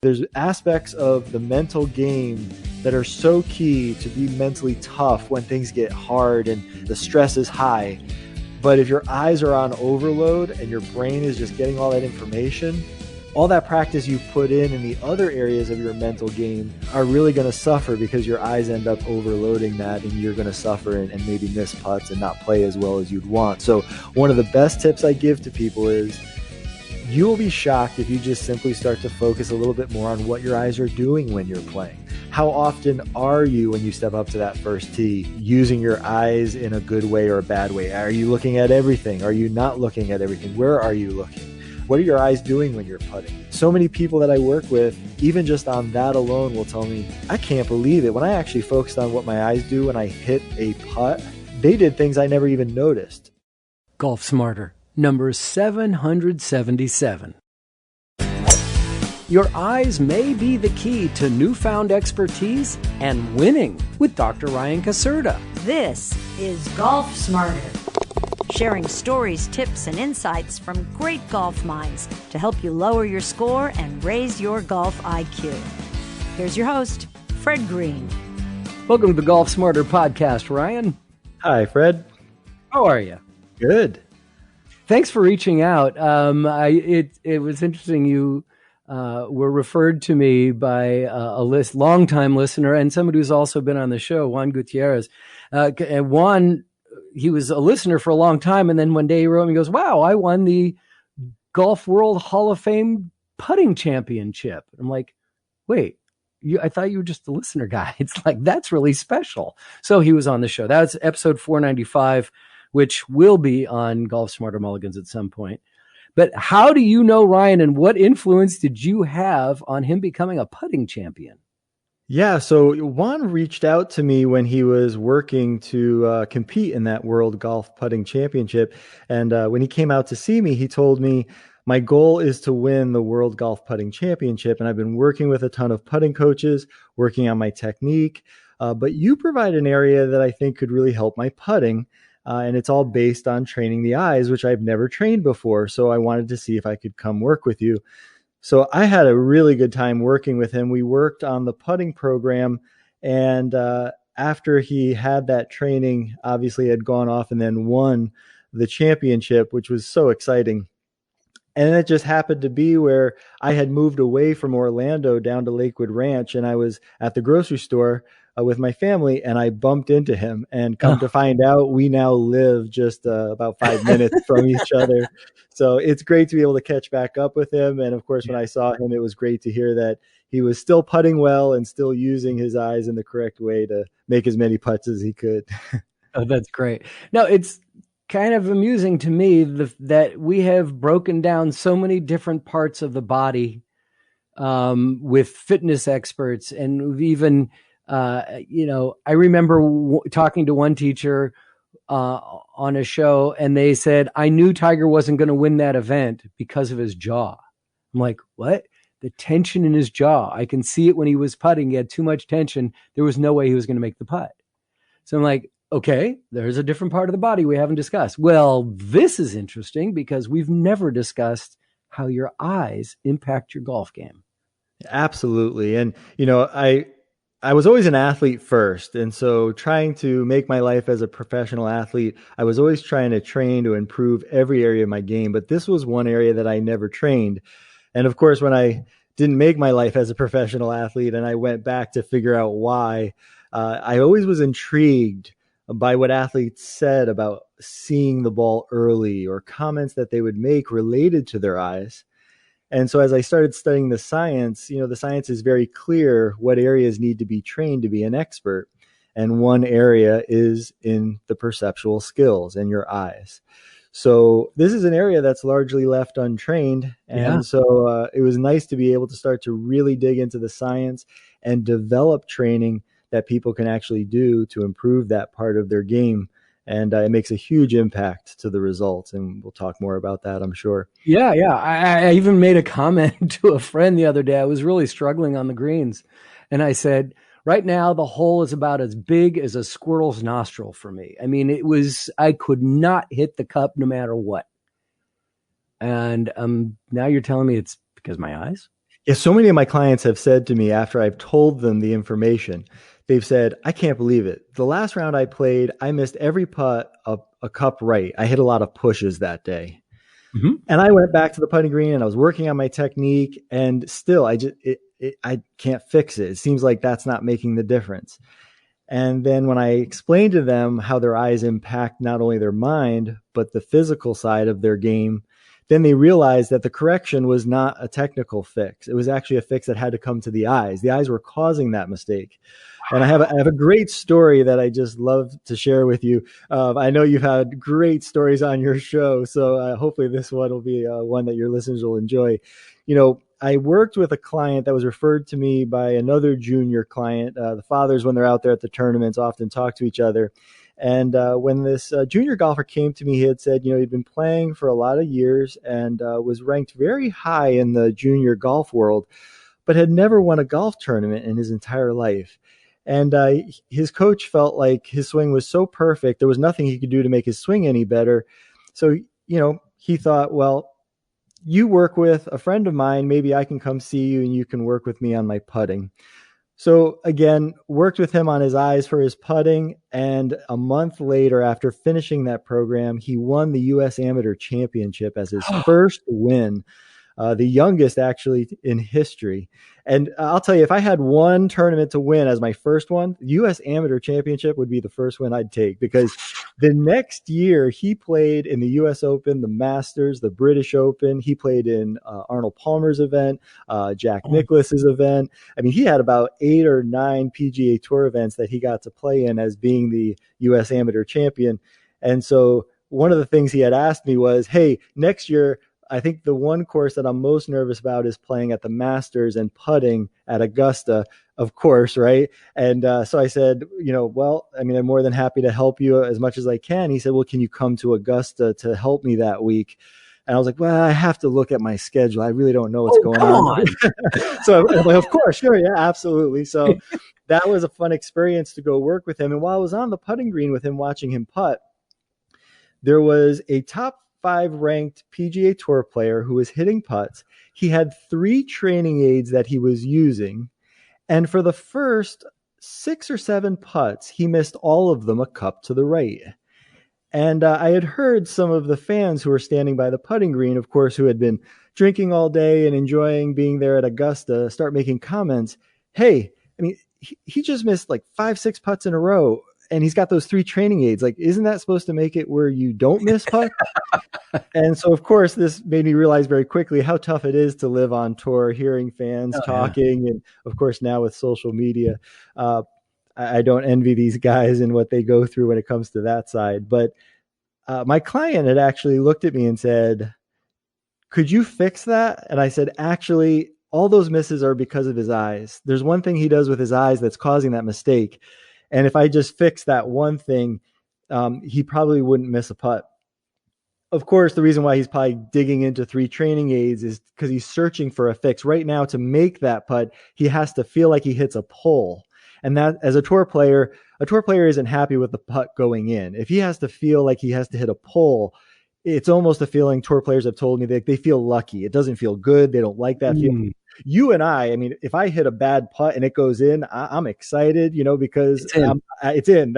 There's aspects of the mental game that are so key to be mentally tough when things get hard and the stress is high. But if your eyes are on overload and your brain is just getting all that information, all that practice you put in the other areas of your mental game are really going to suffer because your eyes end up overloading that, and you're going to suffer and maybe miss putts and not play as well as you'd want. So one of the best tips I give to people is you will be shocked if you just simply start to focus a little bit more on what your eyes are doing when you're playing. How often are you, when you step up to that first tee, using your eyes in a good way or a bad way? Are you looking at everything? Are you not looking at everything? Where are you looking? What are your eyes doing when you're putting? So many people that I work with, even just on that alone, will tell me, I can't believe it. When I actually focused on what my eyes do when I hit a putt, they did things I never even noticed. Golf Smarter, number 777. Your eyes may be the key to newfound expertise and winning with Dr. Ryan Caserta. This is Golf Smarter, sharing stories, tips, and insights from great golf minds to help you lower your score and raise your golf IQ. Here's your host, Fred Green. Welcome to the Golf Smarter podcast, Ryan. Hi, Fred. How are you? Good. Thanks for reaching out. It was interesting. You were referred to me by a longtime listener and somebody who's also been on the show, Juan Gutierrez. And Juan, he was a listener for a long time, and then one day he wrote me, he goes, wow, I won the Golf World Hall of Fame putting championship. I'm like, wait, I thought you were just a listener guy. It's like, that's really special. So he was on the show. That's episode 495, which will be on Golf Smarter Mulligans at some point. But how do you know Ryan, and what influence did you have on him becoming a putting champion? Yeah, so Juan reached out to me when he was working to compete in that World Golf Putting Championship. And when he came out to see me, he told me, my goal is to win the World Golf Putting Championship. And I've been working with a ton of putting coaches, working on my technique. But you provide an area that I think could really help my putting. And it's all based on training the eyes, which I've never trained before. So I wanted to see if I could come work with you. So I had a really good time working with him. We worked on the putting program, and after he had that training, obviously had gone off and then won the championship, which was so exciting. And it just happened to be where I had moved away from Orlando down to Lakewood Ranch, and I was at the grocery store with my family, and I bumped into him, and come to find out, we now live just about 5 minutes from each other. So it's great to be able to catch back up with him. And of course, when I saw him, it was great to hear that he was still putting well and still using his eyes in the correct way to make as many putts as he could. Oh, that's great. No, it's kind of amusing to me that we have broken down so many different parts of the body with fitness experts. And we've even, I remember talking to one teacher on a show, and they said, I knew Tiger wasn't going to win that event because of his jaw. I'm like, what? The tension in his jaw. I can see it when he was putting. He had too much tension. There was no way he was going to make the putt. So I'm like, okay, there's a different part of the body we haven't discussed. Well, this is interesting because we've never discussed how your eyes impact your golf game. Absolutely. And, I was always an athlete first. And so trying to make my life as a professional athlete, I was always trying to train to improve every area of my game. But this was one area that I never trained. And of course, when I didn't make my life as a professional athlete and I went back to figure out why, I always was intrigued by what athletes said about seeing the ball early, or comments that they would make related to their eyes. And so as I started studying the science, the science is very clear what areas need to be trained to be an expert. And one area is in the perceptual skills and your eyes. So this is an area that's largely left untrained. And so it was nice to be able to start to really dig into the science and develop training that people can actually do to improve that part of their game. And it makes a huge impact to the results. And we'll talk more about that, I'm sure. Yeah. I even made a comment to a friend the other day. I was really struggling on the greens. And I said, right now, the hole is about as big as a squirrel's nostril for me. I mean, I could not hit the cup no matter what. And now you're telling me it's because of my eyes? Yeah, so many of my clients have said to me after I've told them the information, they've said, I can't believe it. The last round I played, I missed every putt a cup right. I hit a lot of pushes that day. Mm-hmm. And I went back to the putting green and I was working on my technique, and still I can't fix it. It seems like that's not making the difference. And then when I explained to them how their eyes impact not only their mind, but the physical side of their game, then they realized that the correction was not a technical fix. It was actually a fix that had to come to the eyes. The eyes were causing that mistake. And I have a great story that I just love to share with you. I know you've had great stories on your show, so hopefully this one will be one that your listeners will enjoy. You know, I worked with a client that was referred to me by another junior client. The fathers, when they're out there at the tournaments, often talk to each other. And when this junior golfer came to me, he had said, you know, he'd been playing for a lot of years and was ranked very high in the junior golf world, but had never won a golf tournament in his entire life. And his coach felt like his swing was so perfect, there was nothing he could do to make his swing any better. So, you know, he thought, well, you work with a friend of mine, maybe I can come see you and you can work with me on my putting. So again, worked with him on his eyes for his putting. And a month later, after finishing that program, he won the U.S. Amateur Championship as his first win, the youngest actually in history. And I'll tell you, if I had one tournament to win as my first one, the U.S. Amateur Championship would be the first win I'd take, because the next year he played in the U.S. Open, the Masters, the British Open. He played in Arnold Palmer's event, Jack Nicklaus's event. I mean, he had about 8 or 9 PGA Tour events that he got to play in as being the U.S. Amateur Champion. And so one of the things he had asked me was, hey, next year, I think the one course that I'm most nervous about is playing at the Masters and putting at Augusta, of course, right? And so I said, you know, well, I mean, I'm more than happy to help you as much as I can. He said, well, can you come to Augusta to help me that week? And I was like, well, I have to look at my schedule. I really don't know what's going on. So I'm like, of course, sure, yeah, absolutely. So that was a fun experience to go work with him. And while I was on the putting green with him, watching him putt, there was a top 5 ranked PGA Tour player who was hitting putts. He had 3 training aids that he was using. And for the first 6 or 7 putts, he missed all of them a cup to the right. And I had heard some of the fans who were standing by the putting green, of course, who had been drinking all day and enjoying being there at Augusta, start making comments. Hey, I mean, he just missed like 5-6 putts in a row. And he's got those 3 training aids. Like, isn't that supposed to make it where you don't miss putts? And so, of course, this made me realize very quickly how tough it is to live on tour, hearing fans talking. Yeah. And of course, now with social media, I don't envy these guys and what they go through when it comes to that side. But my client had actually looked at me and said, could you fix that? And I said, actually, all those misses are because of his eyes. There's one thing he does with his eyes that's causing that mistake. And if I just fix that one thing, he probably wouldn't miss a putt. Of course, the reason why he's probably digging into 3 training aids is because he's searching for a fix. Right now, to make that putt, he has to feel like he hits a pole. And that, as a tour player isn't happy with the putt going in. If he has to feel like he has to hit a pole, it's almost a feeling tour players have told me that they feel lucky. It doesn't feel good. They don't like that feeling. You and I mean, if I hit a bad putt and it goes in, I'm excited, you know, because it's in.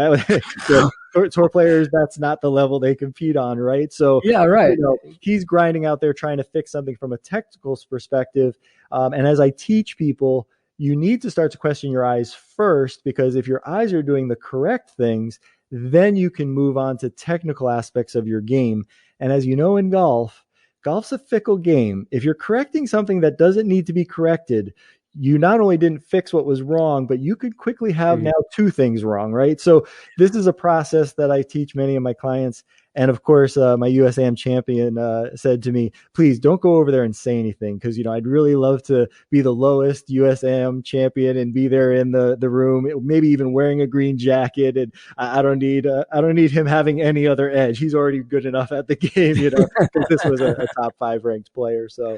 Tour players, that's not the level they compete on, right? So yeah, right. You know, he's grinding out there trying to fix something from a technical perspective. And as I teach people, you need to start to question your eyes first, because if your eyes are doing the correct things, then you can move on to technical aspects of your game. And as you know, in golf's a fickle game. If you're correcting something that doesn't need to be corrected, you not only didn't fix what was wrong, but you could quickly have now 2 things wrong, right? So this is a process that I teach many of my clients. And of course, my USAM champion said to me, please don't go over there and say anything, because, you know, I'd really love to be the lowest USAM champion and be there in the room, maybe even wearing a green jacket. And I don't need him having any other edge. He's already good enough at the game, you know, because this was a top 5 ranked player. So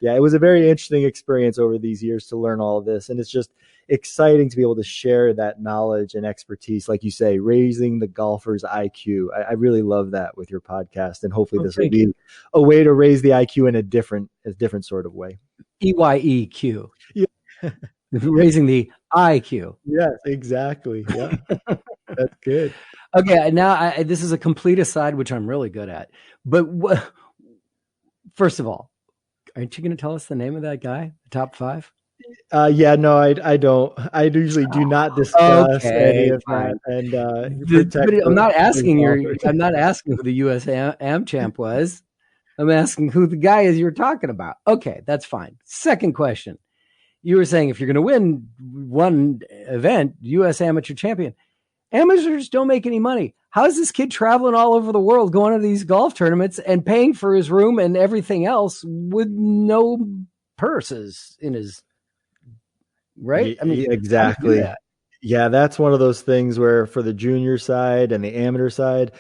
yeah, it was a very interesting experience over these years to learn all of this. And it's just exciting to be able to share that knowledge and expertise, like you say, raising the golfer's IQ. I really love that with your podcast. And hopefully this will be a way to raise the IQ in a different sort of way. EYEQ. Yeah. Raising the IQ. Yes, exactly. Yeah, that's good. Okay, now this is a complete aside, which I'm really good at. But first of all, aren't you going to tell us the name of that guy? The top 5? Yeah, no, I don't. I usually do not discuss any Okay, of fine. that, and protect. But I'm not asking golfers. I'm not asking who the U.S. Am champ was. I'm asking who the guy is you were talking about. Okay, that's fine. Second question. You were saying if you're going to win one event, U.S. amateur champion, amateurs don't make any money. How is this kid traveling all over the world, going to these golf tournaments and paying for his room and everything else with no purses in his, right? I mean, Exactly. Yeah, that's one of those things where for the junior side and the amateur side,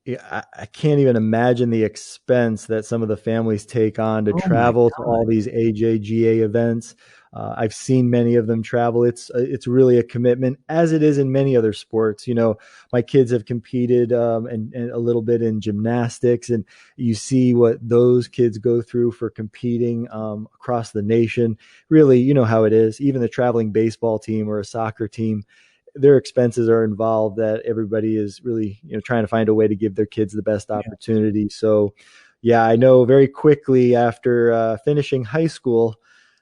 I can't even imagine the expense that some of the families take on to travel to all these AJGA events. I've seen many of them travel. It's really a commitment, as it is in many other sports. You know, my kids have competed and a little bit in gymnastics, and you see what those kids go through for competing across the nation. Really, you know how it is. Even the traveling baseball team or a soccer team, their expenses are involved, that everybody is really, trying to find a way to give their kids the best opportunity. Yeah. So yeah, I know very quickly after finishing high school,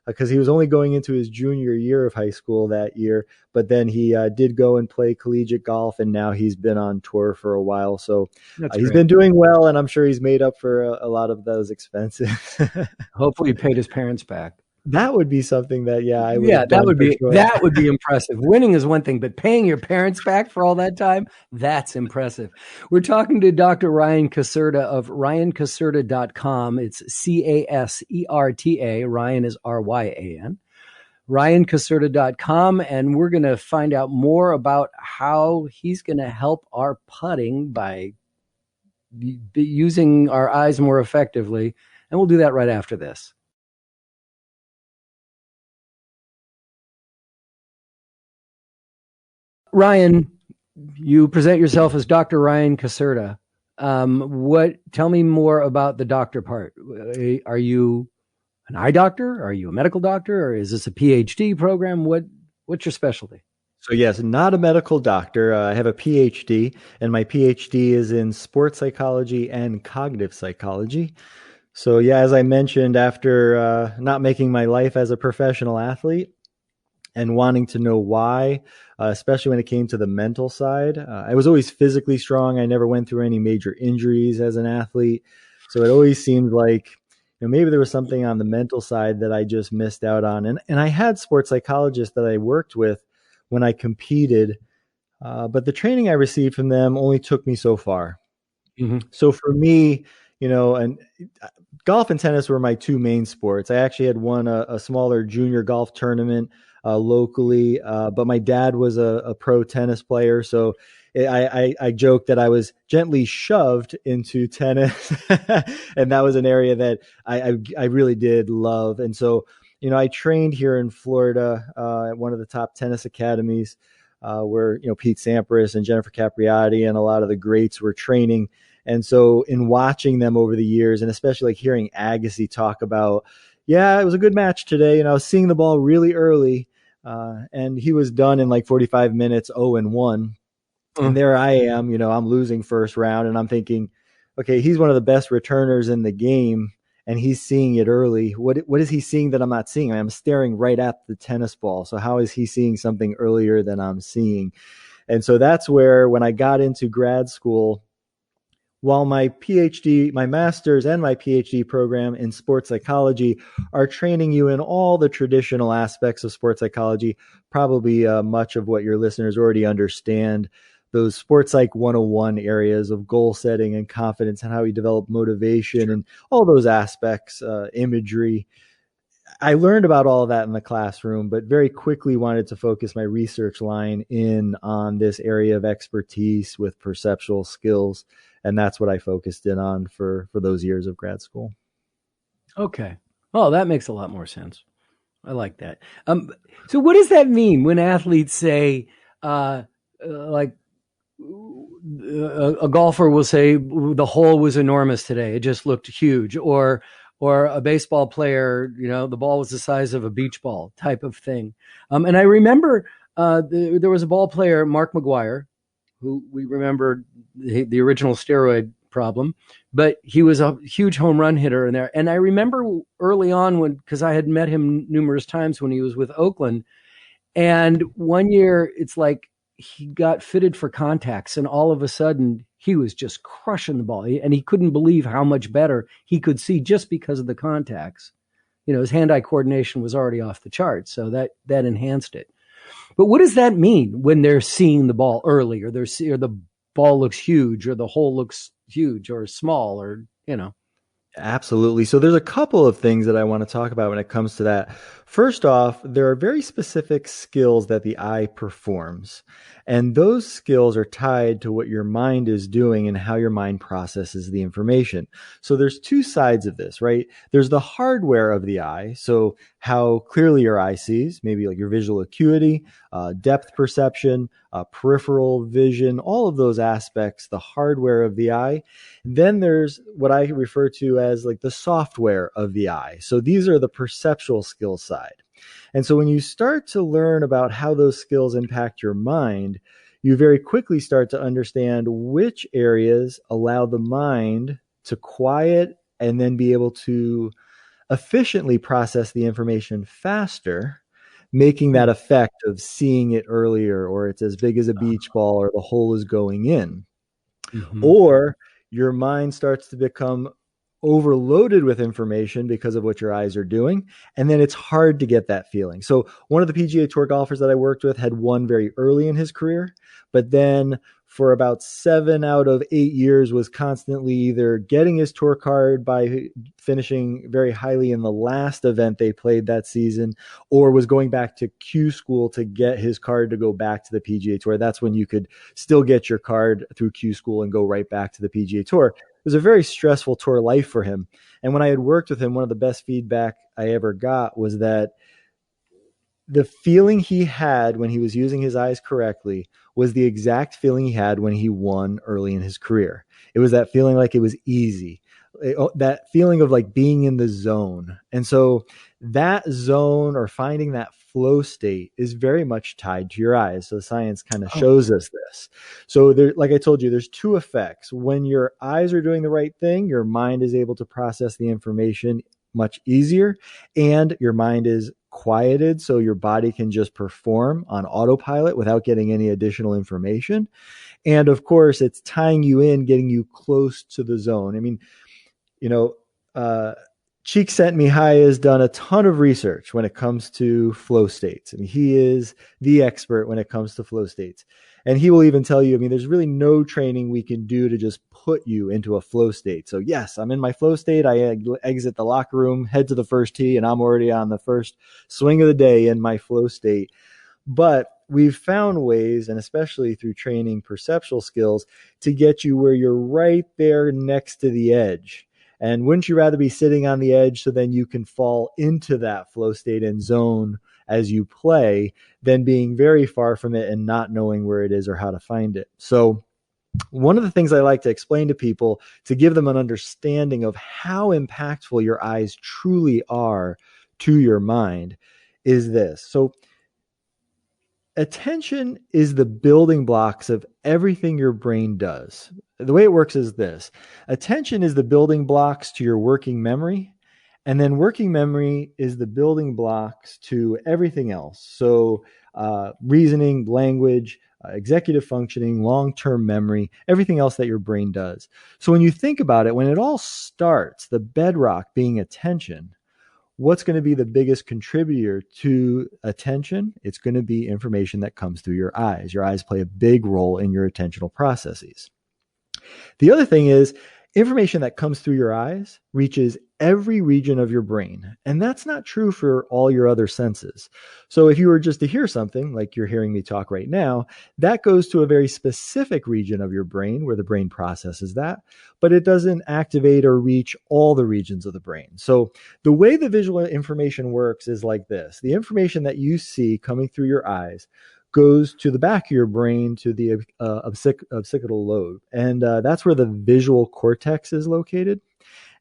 because he was only going into his junior year of high school that year, but then he did go and play collegiate golf, and now he's been on tour for a while. So he's been doing well, and I'm sure he's made up for a lot of those expenses. Hopefully he paid his parents back. That would be something that, that would be impressive. Winning is one thing, but paying your parents back for all that time, that's impressive. We're talking to Dr. Ryan Caserta of RyanCaserta.com. It's Caserta. Ryan is Ryan. RyanCaserta.com, and we're going to find out more about how he's going to help our putting by using our eyes more effectively. And we'll do that right after this. Ryan, you present yourself as Dr. Ryan Caserta. Tell me more about the doctor part. Are you an eye doctor? Are you a medical doctor? Or is this a PhD program? What's your specialty? So yes, not a medical doctor. I have a PhD, and my PhD is in sports psychology and cognitive psychology. So yeah, as I mentioned, after not making my life as a professional athlete and wanting to know why, especially when it came to the mental side, I was always physically strong. I never went through any major injuries as an athlete. So it always seemed like, maybe there was something on the mental side that I just missed out on. And I had sports psychologists that I worked with when I competed, but the training I received from them only took me so far. Mm-hmm. So for me, and golf and tennis were my two main sports. I actually had won a smaller junior golf tournament locally, but my dad was a pro tennis player. So I joked that I was gently shoved into tennis, and that was an area that I really did love. And so, I trained here in Florida at one of the top tennis academies where, Pete Sampras and Jennifer Capriati and a lot of the greats were training. And so in watching them over the years, and especially like hearing Agassi talk about, it was a good match today, and I was seeing the ball really early, and he was done in like 45 minutes, 0-1. And there I am, I'm losing first round, and I'm thinking, okay, he's one of the best returners in the game, and he's seeing it early. What is he seeing that I'm not seeing? I'm staring right at the tennis ball. So how is he seeing something earlier than I'm seeing? And so that's where, when I got into grad school, while my PhD, my master's and my PhD program in sports psychology are training you in all the traditional aspects of sports psychology, probably much of what your listeners already understand, those sports psych 101 areas of goal setting and confidence and how you develop motivation and all those aspects, imagery. I learned about all of that in the classroom, but very quickly wanted to focus my research line in on this area of expertise with perceptual skills. And that's what I focused in on for those years of grad school. Okay. Oh, that makes a lot more sense. I like that. So what does that mean when athletes say, like a golfer will say the hole was enormous today, it just looked huge, or or a baseball player, the ball was the size of a beach ball type of thing. And I remember there was a ball player, Mark McGuire, who we remember the original steroid problem, but he was a huge home run hitter in there. And I remember early on because I had met him numerous times when he was with Oakland. And one year it's like he got fitted for contacts, and all of a sudden he was just crushing the ball, and he couldn't believe how much better he could see just because of the contacts. His hand-eye coordination was already off the charts, so that enhanced it. But what does that mean when they're seeing the ball early, or the ball looks huge, or the hole looks huge or small, or Absolutely. So there's a couple of things that I want to talk about when it comes to that. First off, there are very specific skills that the eye performs, and those skills are tied to what your mind is doing and how your mind processes the information. So there's two sides of this, right? There's the hardware of the eye. So how clearly your eye sees, maybe like your visual acuity, depth perception, peripheral vision, all of those aspects, the hardware of the eye. Then there's what I refer to as like the software of the eye. So these are the perceptual skills side. And so when you start to learn about how those skills impact your mind, you very quickly start to understand which areas allow the mind to quiet and then be able to efficiently process the information faster, making that effect of seeing it earlier, or it's as big as a beach ball, or the hole is going in. Mm-hmm. Or your mind starts to become overloaded with information because of what your eyes are doing. And then it's hard to get that feeling. So one of the PGA Tour golfers that I worked with had won very early in his career, but then for about 7 out of 8 years was constantly either getting his tour card by finishing very highly in the last event they played that season, or was going back to Q school to get his card to go back to the PGA Tour. That's when you could still get your card through Q school and go right back to the PGA Tour. It was a very stressful tour life for him. And when I had worked with him, one of the best feedback I ever got was that the feeling he had when he was using his eyes correctly was the exact feeling he had when he won early in his career. It was that feeling like it was easy, that feeling of like being in the zone. And so that zone, or finding that flow state, is very much tied to your eyes. So science kind of shows us this. So there, like I told you, there's two effects. When your eyes are doing the right thing, your mind is able to process the information much easier, and your mind is quieted, so your body can just perform on autopilot without getting any additional information. And of course, it's tying you in, getting you close to the zone. I mean, Csikszentmihalyi has done a ton of research when it comes to flow states. I mean, he is the expert when it comes to flow states. And he will even tell you, there's really no training we can do to just put you into a flow state. So yes, I'm in my flow state. I exit the locker room, head to the first tee, and I'm already on the first swing of the day in my flow state. But we've found ways, and especially through training perceptual skills, to get you where you're right there next to the edge. And wouldn't you rather be sitting on the edge so then you can fall into that flow state and zone as you play, than being very far from it and not knowing where it is or how to find it? So one of the things I like to explain to people to give them an understanding of how impactful your eyes truly are to your mind is this. So attention is the building blocks of everything your brain does. The way it works is this. Attention is the building blocks to your working memory, and then working memory is the building blocks to everything else. So reasoning, language, executive functioning, long-term memory, everything else that your brain does. So when you think about it, when it all starts, the bedrock being attention, what's going to be the biggest contributor to attention? It's going to be information that comes through your eyes. Your eyes play a big role in your attentional processes. The other thing is, information that comes through your eyes reaches every region of your brain. And that's not true for all your other senses. So if you were just to hear something, like you're hearing me talk right now, that goes to a very specific region of your brain where the brain processes that, but it doesn't activate or reach all the regions of the brain. So the way the visual information works is like this. The information that you see coming through your eyes goes to the back of your brain, to the occipital lobe. And that's where the visual cortex is located.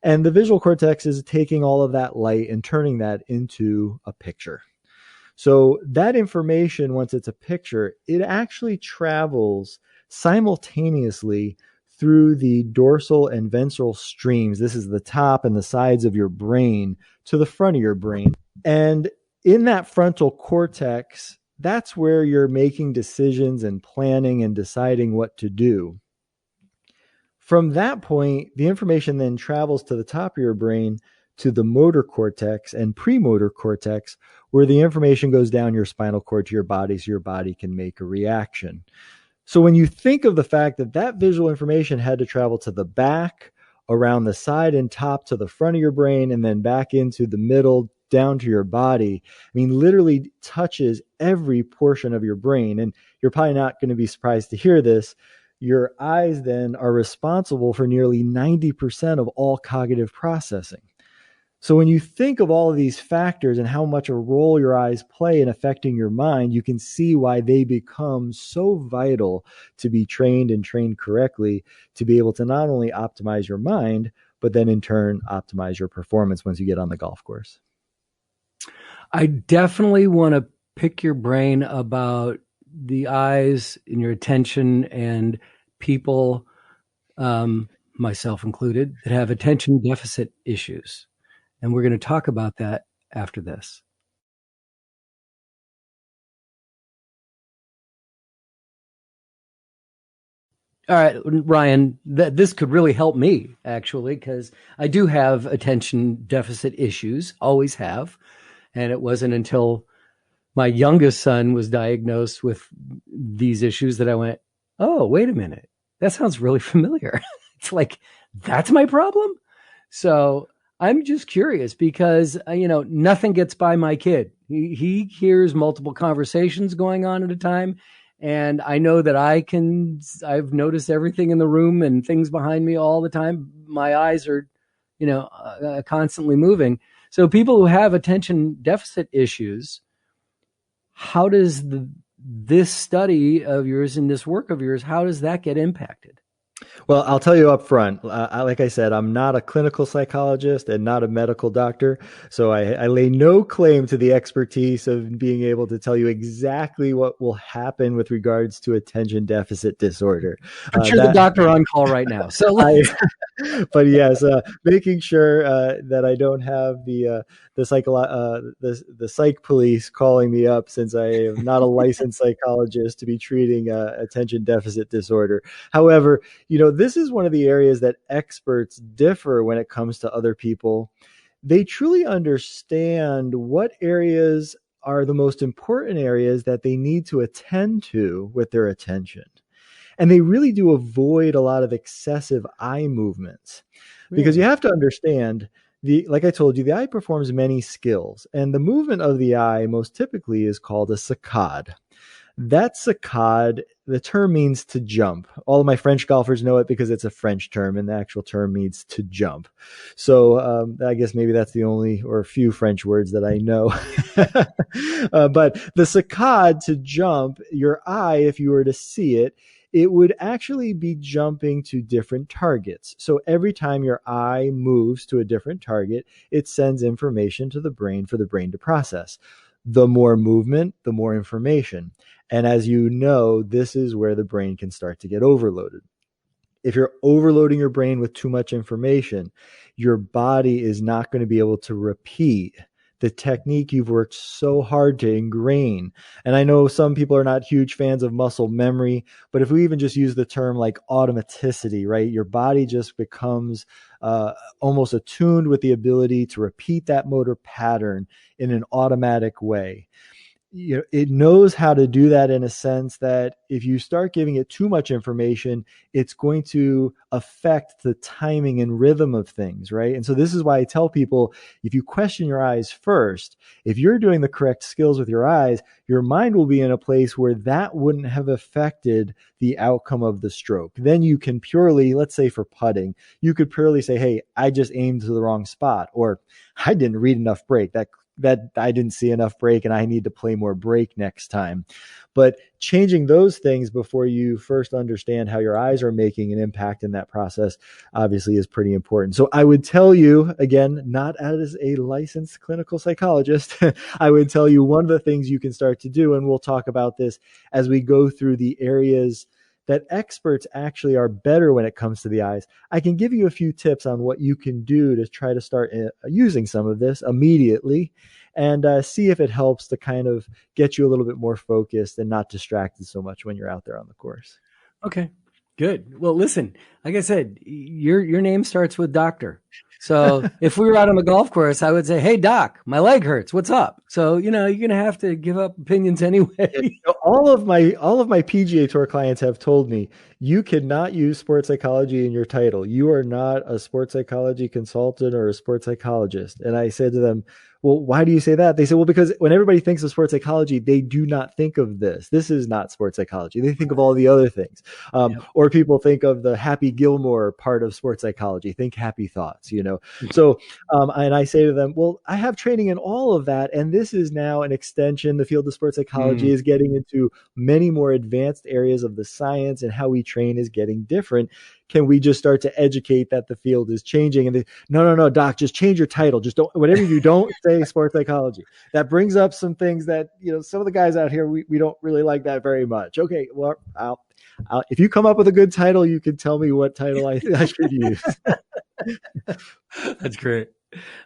And the visual cortex is taking all of that light and turning that into a picture. So that information, once it's a picture, it actually travels simultaneously through the dorsal and ventral streams. This is the top and the sides of your brain to the front of your brain. And in that frontal cortex, that's where you're making decisions and planning and deciding what to do. From that point, the information then travels to the top of your brain to the motor cortex and premotor cortex, where the information goes down your spinal cord to your body so your body can make a reaction. So when you think of the fact that that visual information had to travel to the back, around the side and top to the front of your brain, and then back into the middle, down to your body, I mean, literally touches every portion of your brain. And you're probably not going to be surprised to hear this. Your eyes then are responsible for nearly 90% of all cognitive processing. So when you think of all of these factors and how much a role your eyes play in affecting your mind, you can see why they become so vital to be trained and trained correctly to be able to not only optimize your mind, but then in turn optimize your performance once you get on the golf course. I definitely want to pick your brain about the eyes and your attention and people, myself included, that have attention deficit issues. And we're going to talk about that after this. All right, Ryan, this could really help me, actually, because I do have attention deficit issues, always have. And it wasn't until my youngest son was diagnosed with these issues that I went, oh, wait a minute. That sounds really familiar. It's like, that's my problem? So I'm just curious because, nothing gets by my kid. He hears multiple conversations going on at a time. And I know that I've noticed everything in the room and things behind me all the time. My eyes are, constantly moving. So people who have attention deficit issues, how does this study of yours and this work of yours, how does that get impacted? Well, I'll tell you up front, like I said, I'm not a clinical psychologist and not a medical doctor, so I lay no claim to the expertise of being able to tell you exactly what will happen with regards to attention deficit disorder. But you're the doctor on call right now. So, but yes, making sure that I don't have the psych police calling me up, since I am not a licensed psychologist to be treating attention deficit disorder. However, this is one of the areas that experts differ when it comes to other people. They truly understand what areas are the most important areas that they need to attend to with their attention. And they really do avoid a lot of excessive eye movements. Because you have to understand, like I told you, the eye performs many skills. And the movement of the eye most typically is called a saccade. That saccade, the term means to jump. All of my French golfers know it because it's a French term, and the actual term means to jump. So I guess maybe that's the only or a few French words that I know. But the saccade, to jump, your eye, if you were to see it, it would actually be jumping to different targets. So every time your eye moves to a different target, it sends information to the brain for the brain to process. The more movement, the more information. And as you know, this is where the brain can start to get overloaded. If you're overloading your brain with too much information, your body is not going to be able to repeat the technique you've worked so hard to ingrain. And I know some people are not huge fans of muscle memory, but if we even just use the term like automaticity, right? Your body just becomes almost attuned with the ability to repeat that motor pattern in an automatic way. It knows how to do that in a sense that if you start giving it too much information, it's going to affect the timing and rhythm of things, right? And so this is why I tell people, if you question your eyes first, if you're doing the correct skills with your eyes, your mind will be in a place where that wouldn't have affected the outcome of the stroke. Then you can purely, let's say for putting, you could purely say, hey, I just aimed to the wrong spot, or I didn't read enough break. That that I didn't see enough break and I need to play more break next time. But changing those things before you first understand how your eyes are making an impact in that process obviously is pretty important. So I would tell you, again, not as a licensed clinical psychologist, I would tell you one of the things you can start to do, and we'll talk about this as we go through the areas that experts actually are better when it comes to the eyes. I can give you a few tips on what you can do to try to start using some of this immediately and see if it helps to kind of get you a little bit more focused and not distracted so much when you're out there on the course. Okay, good. Well, listen, like I said, your name starts with doctor. So if we were out on the golf course, I would say, "Hey, doc, my leg hurts. What's up?" So, you're going to have to give up opinions anyway. All of my PGA Tour clients have told me, you cannot use sports psychology in your title. You are not a sports psychology consultant or a sports psychologist. And I said to them, well, why do you say that? They said, well, because when everybody thinks of sports psychology, they do not think of this. This is not sports psychology. They think of all the other things. Or people think of the Happy Gilmore part of sports psychology. Think happy thoughts, So, and I say to them, well, I have training in all of that. And this is now an extension. The field of sports psychology is getting into many more advanced areas of the science, and how we train is getting different. Can we just start to educate that the field is changing? And no, doc, just change your title. Just whatever you don't say sports psychology. That brings up some things that, some of the guys out here, we don't really like that very much. Okay, well, if you come up with a good title, you can tell me what title I should use. That's great.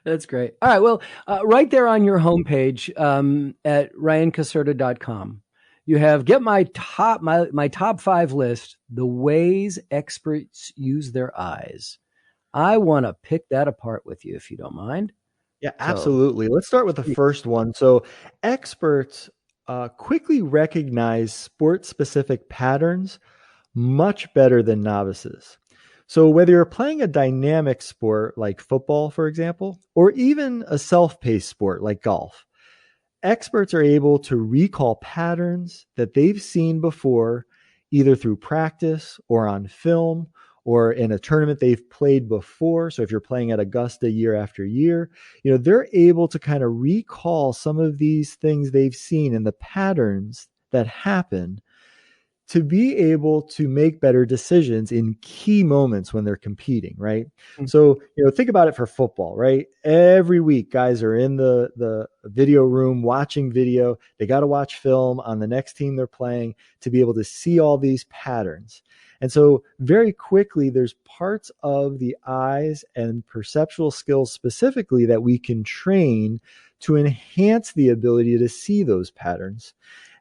That's great. All right. Well, right there on your homepage at ryancaserta.com, you have get my top 5 list, the ways experts use their eyes. I want to pick that apart with you, if you don't mind. Yeah, absolutely. Let's start with the first one. So experts quickly recognize sport-specific patterns much better than novices. So whether you're playing a dynamic sport like football, for example, or even a self-paced sport like golf, experts are able to recall patterns that they've seen before, either through practice or on film or in a tournament they've played before. So if you're playing at Augusta year after year, they're able to kind of recall some of these things they've seen and the patterns that happen to be able to make better decisions in key moments when they're competing, right? Mm-hmm. So, think about it for football, right? Every week, guys are in the video room watching video. They got to watch film on the next team they're playing to be able to see all these patterns. And so very quickly, there's parts of the eyes and perceptual skills specifically that we can train to enhance the ability to see those patterns.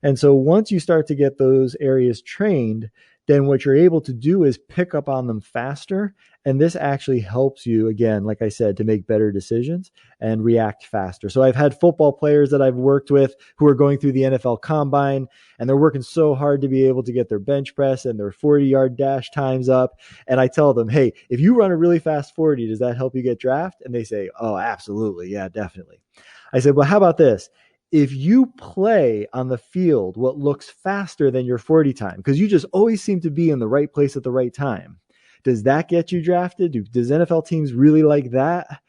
And so once you start to get those areas trained, then what you're able to do is pick up on them faster. And this actually helps you, again, like I said, to make better decisions and react faster. So I've had football players that I've worked with who are going through the NFL Combine, and they're working so hard to be able to get their bench press and their 40-yard dash times up. And I tell them, hey, if you run a really fast 40, does that help you get drafted? And they say, oh, absolutely. Yeah, definitely. I said, well, how about this? If you play on the field what looks faster than your 40 time, because you just always seem to be in the right place at the right time, does that get you drafted? Does NFL teams really like that?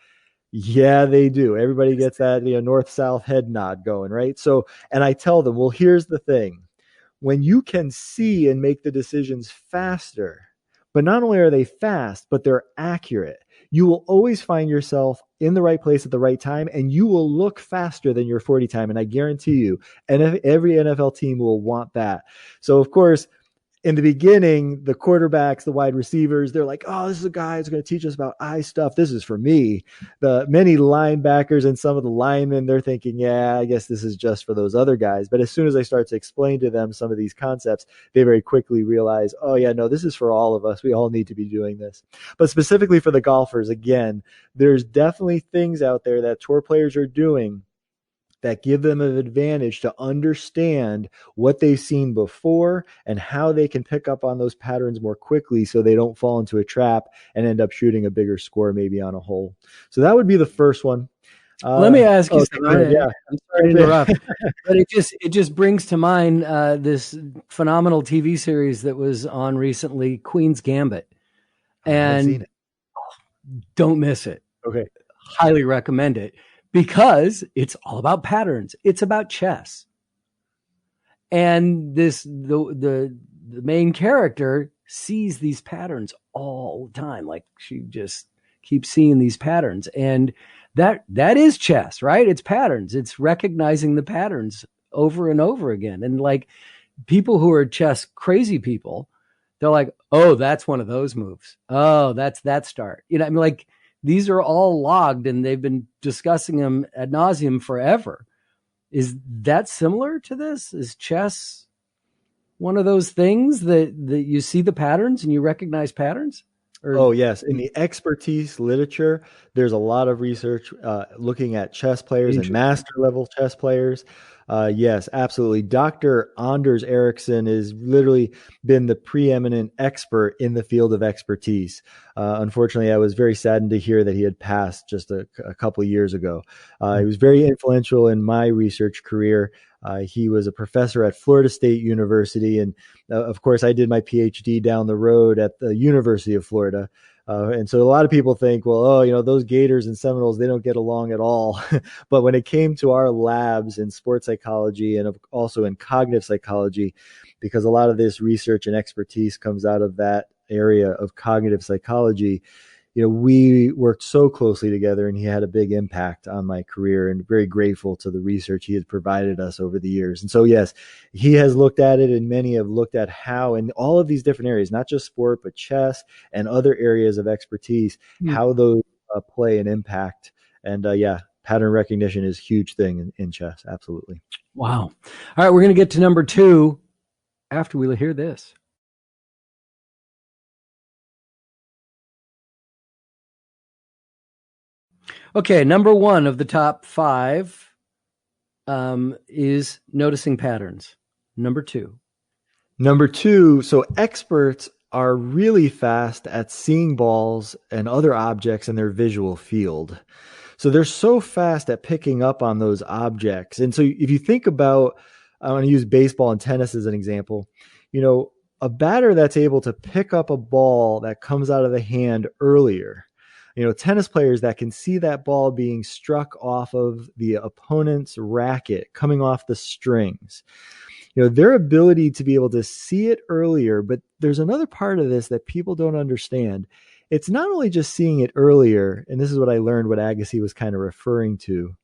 Yeah, they do. Everybody gets that north-south head nod going, right? So, and I tell them, well, here's the thing. When you can see and make the decisions faster, but not only are they fast, but they're accurate, you will always find yourself in the right place at the right time, and you will look faster than your 40 time. And I guarantee you, and every NFL team will want that. So, of course, in the beginning, the quarterbacks, the wide receivers, they're like, oh, this is a guy who's going to teach us about eye stuff. This is for me. The many linebackers and some of the linemen, they're thinking, yeah, I guess this is just for those other guys. But as soon as I start to explain to them some of these concepts, they very quickly realize, oh, yeah, no, this is for all of us. We all need to be doing this. But specifically for the golfers, again, there's definitely things out there that tour players are doing that give them an advantage to understand what they've seen before and how they can pick up on those patterns more quickly so they don't fall into a trap and end up shooting a bigger score maybe on a hole. So that would be the first one. Let me ask you something. Yeah. I'm sorry to interrupt, but it just brings to mind this phenomenal TV series that was on recently, Queen's Gambit. And don't miss it. Okay. Highly recommend it. because it's all about patterns. It's about chess. And the main character sees these patterns all the time. Like she just keeps seeing these patterns. And that is chess, right? It's patterns. It's recognizing the patterns over and over again. And like people who are chess crazy people, they're like, oh, that's one of those moves. Oh, that's that start. You know, I mean, like these are all logged and they've been discussing them ad nauseum forever. Is that similar to this? Is chess one of those things that you see the patterns and you recognize patterns? Oh, yes. In the expertise literature, there's a lot of research looking at chess players and master level chess players. Yes, absolutely. Dr. Anders Ericsson has literally been the preeminent expert in the field of expertise. Unfortunately, I was very saddened to hear that he had passed just a couple of years ago. He was very influential in my research career. He was a professor at Florida State University. And of course, I did my PhD down the road at the University of Florida. And so a lot of people think, well, oh, you know, those Gators and Seminoles, they don't get along at all. But when it came to our labs in sports psychology and also in cognitive psychology, because a lot of this research and expertise comes out of that area of cognitive psychology, you know, we worked so closely together and he had a big impact on my career, and very grateful to the research he has provided us over the years. And so, yes, he has looked at it, and many have looked at how in all of these different areas, not just sport, but chess and other areas of expertise, how those play an impact. And yeah, pattern recognition is a huge thing in chess. Absolutely. Wow. All right. We're going to get to number 2 after we hear this. Okay, number 1 of the top 5 is noticing patterns. Number 2. So experts are really fast at seeing balls and other objects in their visual field. So they're so fast at picking up on those objects. And so if you think about, I want to use baseball and tennis as an example, you know, a batter that's able to pick up a ball that comes out of the hand earlier, you know, tennis players that can see that ball being struck off of the opponent's racket, coming off the strings, you know, their ability to be able to see it earlier. But there's another part of this that people don't understand. It's not only just seeing it earlier, and this is what I learned what Agassi was kind of referring to.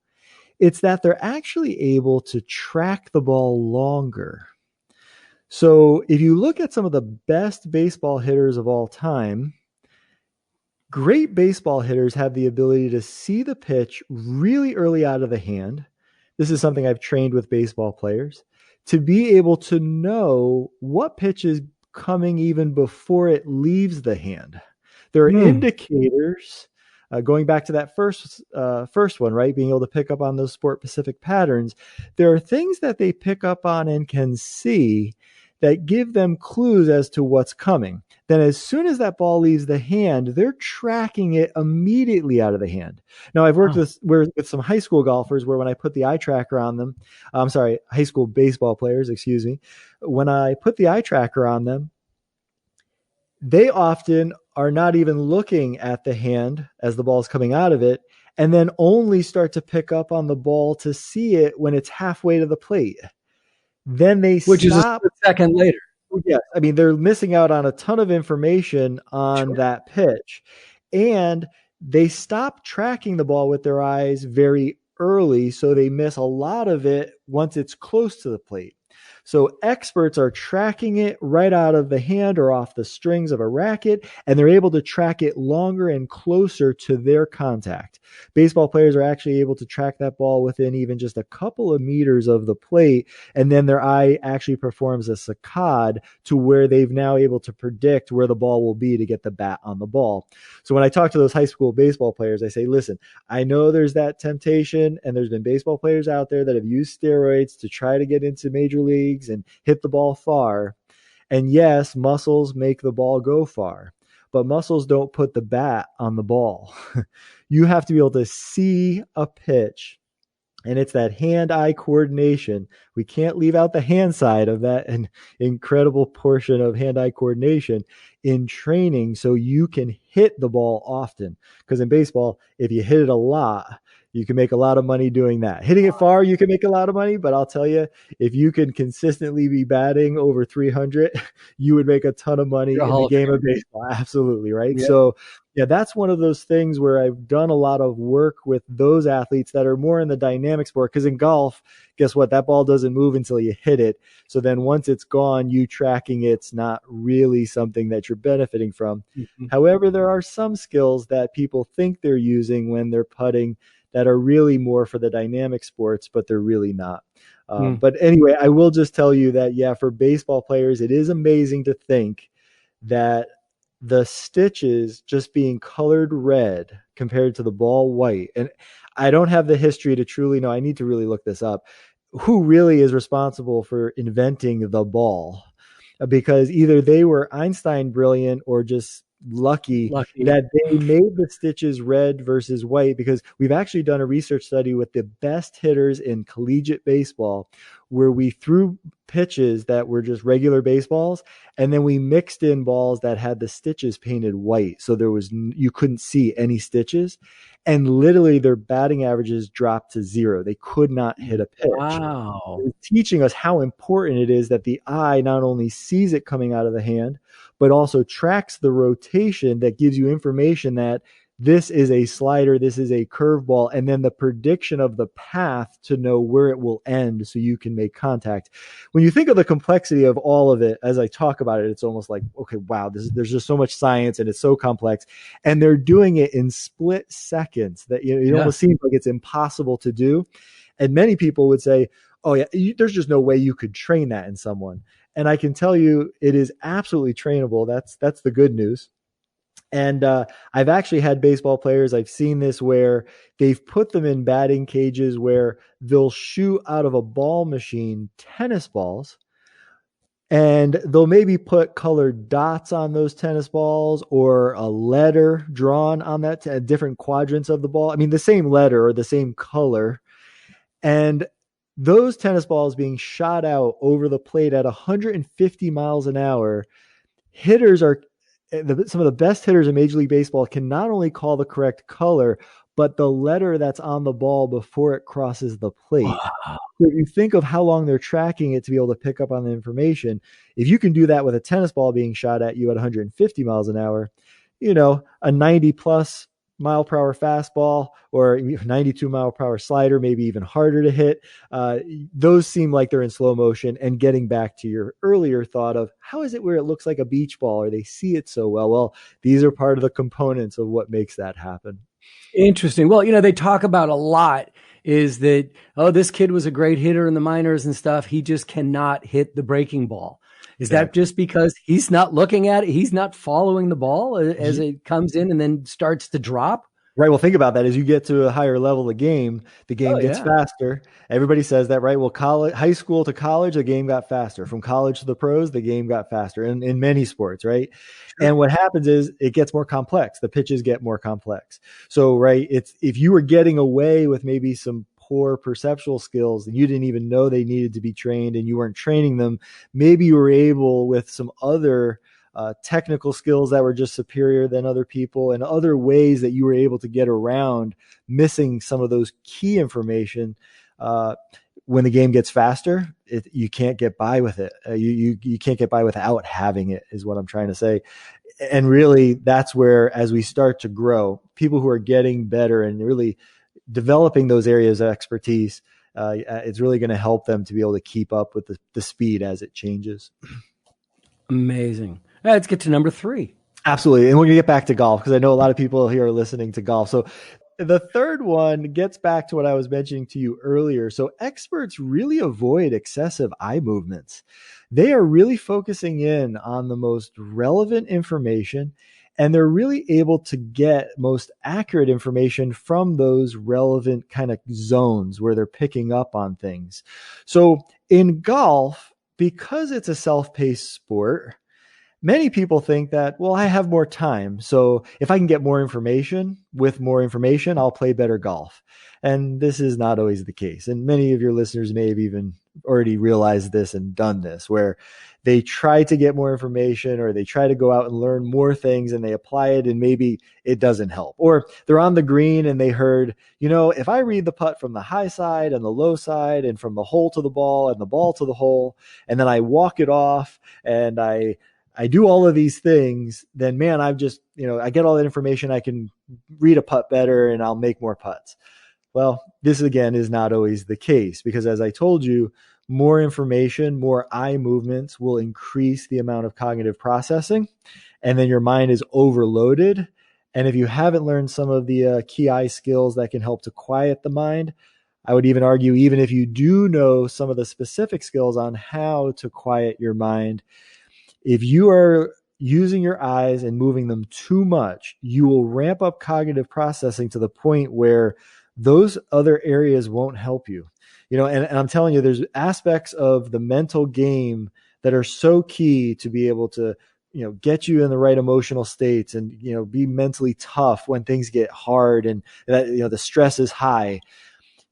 It's that they're actually able to track the ball longer. So if you look at some of the best baseball hitters of all time, great baseball hitters have the ability to see the pitch really early out of the hand. This is something I've trained with baseball players, to be able to know what pitch is coming even before it leaves the hand. There are indicators, going back to that first one, right? Being able to pick up on those sport-specific patterns. There are things that they pick up on and can see that give them clues as to what's coming. Then as soon as that ball leaves the hand, they're tracking it immediately out of the hand. Now, I've worked with some high school golfers where when I put the eye tracker on them, high school baseball players, excuse me, when I put the eye tracker on them, they often are not even looking at the hand as the ball is coming out of it, and then only start to pick up on the ball to see it when it's halfway to the plate. Then they Which stop. Is a second later. Yes. I mean, they're missing out on a ton of information on that pitch. And they stop tracking the ball with their eyes very early, so they miss a lot of it once it's close to the plate. So experts are tracking it right out of the hand or off the strings of a racket, and they're able to track it longer and closer to their contact. Baseball players are actually able to track that ball within even just a couple of meters of the plate, and then their eye actually performs a saccade to where they've now able to predict where the ball will be to get the bat on the ball. So when I talk to those high school baseball players, I say, listen, I know there's that temptation, and there's been baseball players out there that have used steroids to try to get into major leagues and hit the ball far. And yes, muscles make the ball go far, but muscles don't put the bat on the ball. You have to be able to see a pitch, and it's that hand-eye coordination. We can't leave out the hand side of that an incredible portion of hand-eye coordination in training so you can hit the ball often. Because in baseball, if you hit it a lot, You can make a lot of money doing that. Hitting it far, you can make a lot of money, but I'll tell you, if you can consistently be batting over 300, you would make a ton of money You're a in the Hall of game Famer. of baseball. Absolutely, right? Yeah. So, yeah, that's one of those things where I've done a lot of work with those athletes that are more in the dynamic sport. Because in golf, guess what? That ball doesn't move until you hit it. So then once it's gone, you tracking it's not really something that you're benefiting from. Mhm. However, there are some skills that people think they're using when they're putting that are really more for the dynamic sports, but they're really not. But anyway, I will just tell you that, yeah, for baseball players, it is amazing to think that the stitches just being colored red compared to the ball white. And I don't have the history to truly know. I need to really look this up. Who really is responsible for inventing the ball? Because either they were Einstein brilliant or just lucky that they made the stitches red versus white, because we've actually done a research study with the best hitters in collegiate baseball where we threw pitches that were just regular baseballs and then we mixed in balls that had the stitches painted white, so you couldn't see any stitches, and literally their batting averages dropped to zero. They could not hit a pitch. Wow. It's teaching us how important it is that the eye not only sees it coming out of the hand, but also tracks the rotation that gives you information that this is a slider, this is a curveball, and then the prediction of the path to know where it will end so you can make contact. When you think of the complexity of all of it, as I talk about it, it's almost like, okay, wow, there's just so much science and it's so complex. And they're doing it in split seconds that it almost seems like it's impossible to do. And many people would say, oh yeah, there's just no way you could train that in someone. And I can tell you it is absolutely trainable. That's the good news. And I've actually had baseball players, I've seen this, where they've put them in batting cages where they'll shoot out of a ball machine tennis balls, and they'll maybe put colored dots on those tennis balls or a letter drawn on that different quadrants of the ball. I mean, the same letter or the same color. And those tennis balls being shot out over the plate at 150 miles an hour, some of the best hitters in Major League Baseball can not only call the correct color, but the letter that's on the ball before it crosses the plate. Wow. So if you think of how long they're tracking it to be able to pick up on the information, if you can do that with a tennis ball being shot at you at 150 miles an hour, a 90 plus mile per hour fastball or 92 mile per hour slider, maybe even harder to hit. Those seem like they're in slow motion. And getting back to your earlier thought of how is it where it looks like a beach ball or they see it so well? Well, these are part of the components of what makes that happen. Interesting. Well, they talk about a lot is that, this kid was a great hitter in the minors and stuff. He just cannot hit the breaking ball. Is that just because he's not looking at it? He's not following the ball as it comes in and then starts to drop? Right. Well, think about that. As you get to a higher level of the game gets faster. Everybody says that, right? Well, high school to college, the game got faster. From college to the pros, the game got faster in many sports, right? Sure. And what happens is it gets more complex. The pitches get more complex. So, right, if you were getting away with maybe some poor perceptual skills and you didn't even know they needed to be trained and you weren't training them, maybe you were able with some other technical skills that were just superior than other people and other ways that you were able to get around missing some of those key information. When the game gets faster, you can't get by with it. You can't get by without having it, is what I'm trying to say. And really, that's where, as we start to grow, people who are getting better and really developing those areas of expertise, it's really going to help them to be able to keep up with the speed as it changes. Amazing. Let's get to number 3. Absolutely. And we're going to get back to golf because I know a lot of people here are listening to golf. So the third one gets back to what I was mentioning to you earlier. So experts really avoid excessive eye movements. They are really focusing in on the most relevant information, and they're really able to get most accurate information from those relevant kind of zones where they're picking up on things. So in golf, because it's a self-paced sport, many people think that, well, I have more time. So if I can get more information, I'll play better golf. And this is not always the case. And many of your listeners may have even already realized this and done this, where they try to get more information or they try to go out and learn more things and they apply it and maybe it doesn't help. Or they're on the green and they heard, if I read the putt from the high side and the low side and from the hole to the ball and the ball to the hole, and then I walk it off and I do all of these things, then man, I've just, I get all that information. I can read a putt better and I'll make more putts. Well, this again is not always the case, because as I told you, more information, more eye movements will increase the amount of cognitive processing, and then your mind is overloaded. And if you haven't learned some of the key eye skills that can help to quiet the mind, I would even argue, even if you do know some of the specific skills on how to quiet your mind, if you are using your eyes and moving them too much, you will ramp up cognitive processing to the point where those other areas won't help you. And I'm telling you, there's aspects of the mental game that are so key to be able to, get you in the right emotional states and, be mentally tough when things get hard and that, the stress is high.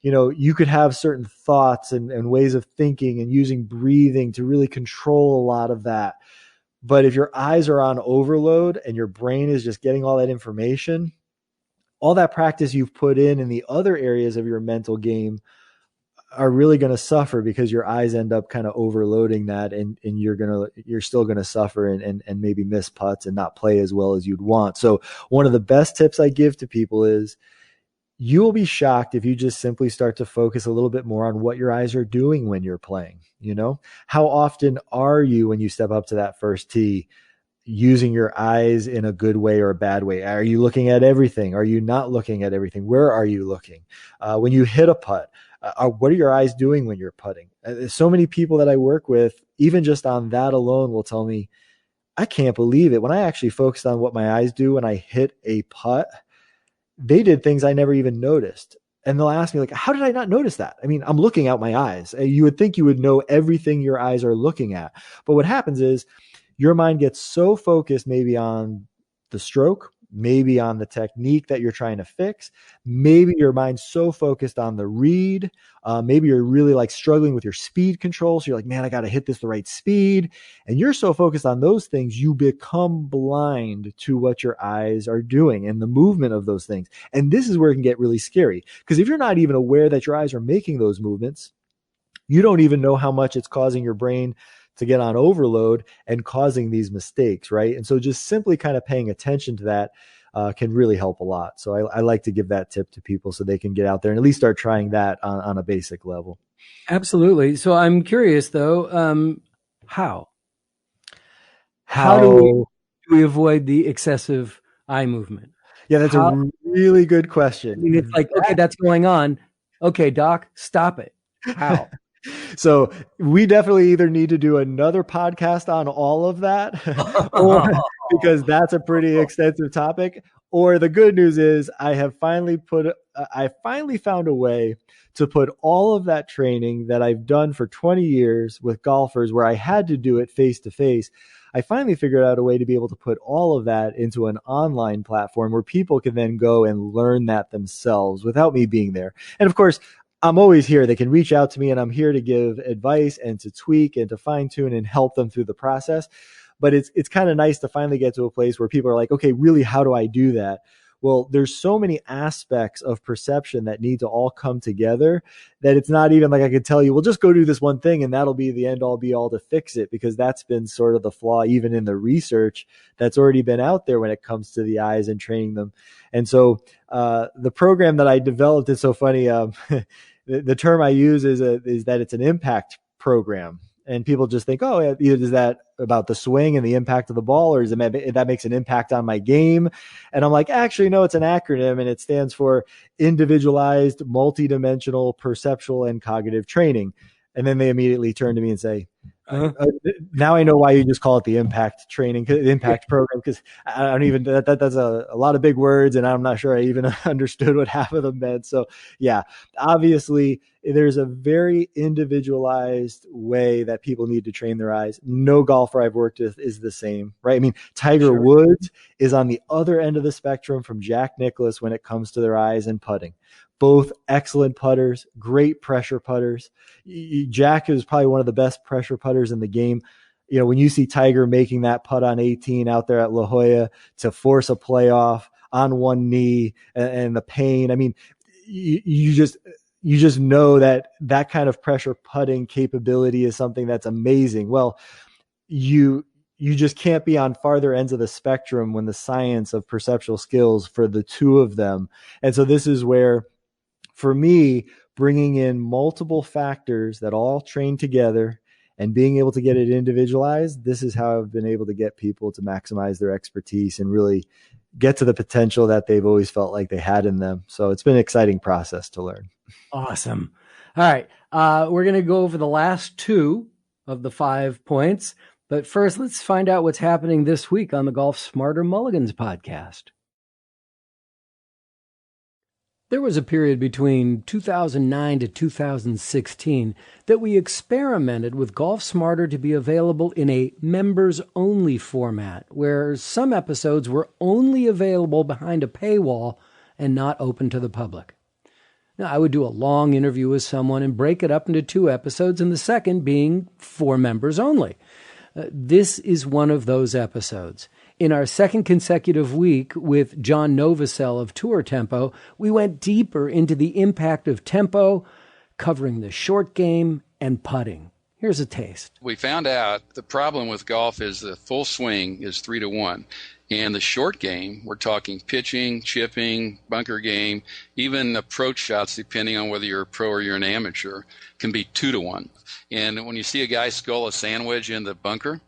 You could have certain thoughts and ways of thinking and using breathing to really control a lot of that. But if your eyes are on overload and your brain is just getting all that information, all that practice you've put in the other areas of your mental game are really going to suffer, because your eyes end up kind of overloading that, and you're still going to suffer and maybe miss putts and not play as well as you'd want. So one of the best tips I give to people is, you will be shocked if you just simply start to focus a little bit more on what your eyes are doing when you're playing. How often are you, when you step up to that first tee, using your eyes in a good way or a bad way? Are you looking at everything? Are you not looking at everything? Where are you looking? When you hit a putt, what are your eyes doing when you're putting? So many people that I work with, even just on that alone, will tell me, I can't believe it. When I actually focused on what my eyes do when I hit a putt, they did things I never even noticed. And they'll ask me, like, how did I not notice that? I mean, I'm looking out my eyes. You would think you would know everything your eyes are looking at. But what happens is, your mind gets so focused maybe on the stroke, maybe on the technique that you're trying to fix. Maybe your mind's so focused on the read. Maybe you're really like struggling with your speed control. So you're like, man, I got to hit this the right speed. And you're so focused on those things, you become blind to what your eyes are doing and the movement of those things. And this is where it can get really scary, because if you're not even aware that your eyes are making those movements, you don't even know how much it's causing your brain to get on overload and causing these mistakes, right? And so just simply kind of paying attention to that can really help a lot. So I like to give that tip to people so they can get out there and at least start trying that on a basic level. Absolutely. So I'm curious though, how do we avoid the excessive eye movement? Yeah, that's a really good question. I mean, it's like, okay, that's going on. Okay, doc, stop it. How? So we definitely either need to do another podcast on all of that, or, because that's a pretty extensive topic. Or the good news is I finally found a way to put all of that training that I've done for 20 years with golfers, where I had to do it face to face. I finally figured out a way to be able to put all of that into an online platform where people can then go and learn that themselves without me being there. And of course, I'm always here. They can reach out to me, and I'm here to give advice and to tweak and to fine tune and help them through the process. But it's kind of nice to finally get to a place where people are like, okay, really, how do I do that? Well, there's so many aspects of perception that need to all come together that it's not even like I could tell you, well, just go do this one thing and that'll be the end all be all to fix it, because that's been sort of the flaw even in the research that's already been out there when it comes to the eyes and training them. And so the program that I developed is so funny. The term I use is that it's an impact program. And people just think, oh, is that about the swing and the impact of the ball, or is it that makes an impact on my game? And I'm like, actually, no, it's an acronym, and it stands for Individualized Multidimensional Perceptual and Cognitive Training. And then they immediately turn to me and say, now I know why you just call it the impact training, impact program, because I don't even, that's a lot of big words, and I'm not sure I even understood what half of them meant. So yeah, obviously there's a very individualized way that people need to train their eyes. No golfer I've worked with is the same, right? I mean, Tiger Woods is on the other end of the spectrum from Jack Nicklaus when it comes to their eyes and putting. both excellent putters, great pressure putters. Jack is probably one of the best pressure putters in the game. When you see Tiger making that putt on 18 out there at La Jolla to force a playoff on one knee and the pain, I mean, you just know that kind of pressure putting capability is something that's amazing. Well, you just can't be on farther ends of the spectrum when the science of perceptual skills for the two of them. And so this is where, for me, bringing in multiple factors that all train together and being able to get it individualized, this is how I've been able to get people to maximize their expertise and really get to the potential that they've always felt like they had in them. So it's been an exciting process to learn. Awesome. All right. We're going to go over the last 2 of the 5 points. But first, let's find out what's happening this week on the Golf Smarter Mulligans podcast. There was a period between 2009 to 2016 that we experimented with Golf Smarter to be available in a members-only format, where some episodes were only available behind a paywall and not open to the public. Now, I would do a long interview with someone and break it up into 2 episodes, and the second being for members only. This is one of those episodes. In our second consecutive week with John Novasel of Tour Tempo, we went deeper into the impact of tempo, covering the short game and putting. Here's a taste. We found out the problem with golf is the full swing is 3-1. And the short game, we're talking pitching, chipping, bunker game, even approach shots, depending on whether you're a pro or you're an amateur, can be 2-1. And when you see a guy scull a sand wedge in the bunker,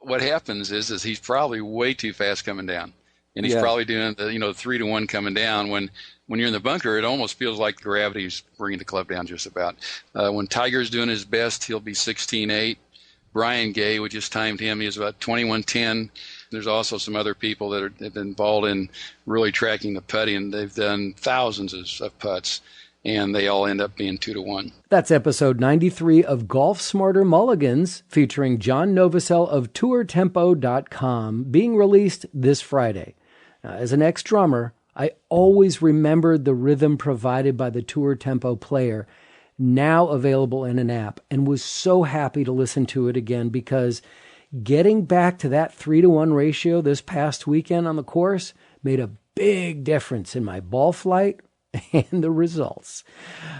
what happens is he's probably way too fast coming down. And he's probably doing the 3-1 coming down. When you're in the bunker, it almost feels like gravity's bringing the club down just about. When Tiger's doing his best, he'll be 16-8. Brian Gay, we just timed him, he was about 21-10. There's also some other people that have been involved in really tracking the putting, and they've done thousands of putts, and they all end up being 2-1. That's episode 93 of Golf Smarter Mulligans, featuring John Novasel of TourTempo.com, being released this Friday. Now, as an ex-drummer, I always remembered the rhythm provided by the Tour Tempo player, now available in an app, and was so happy to listen to it again, because getting back to that 3-1 ratio this past weekend on the course made a big difference in my ball flight and the results.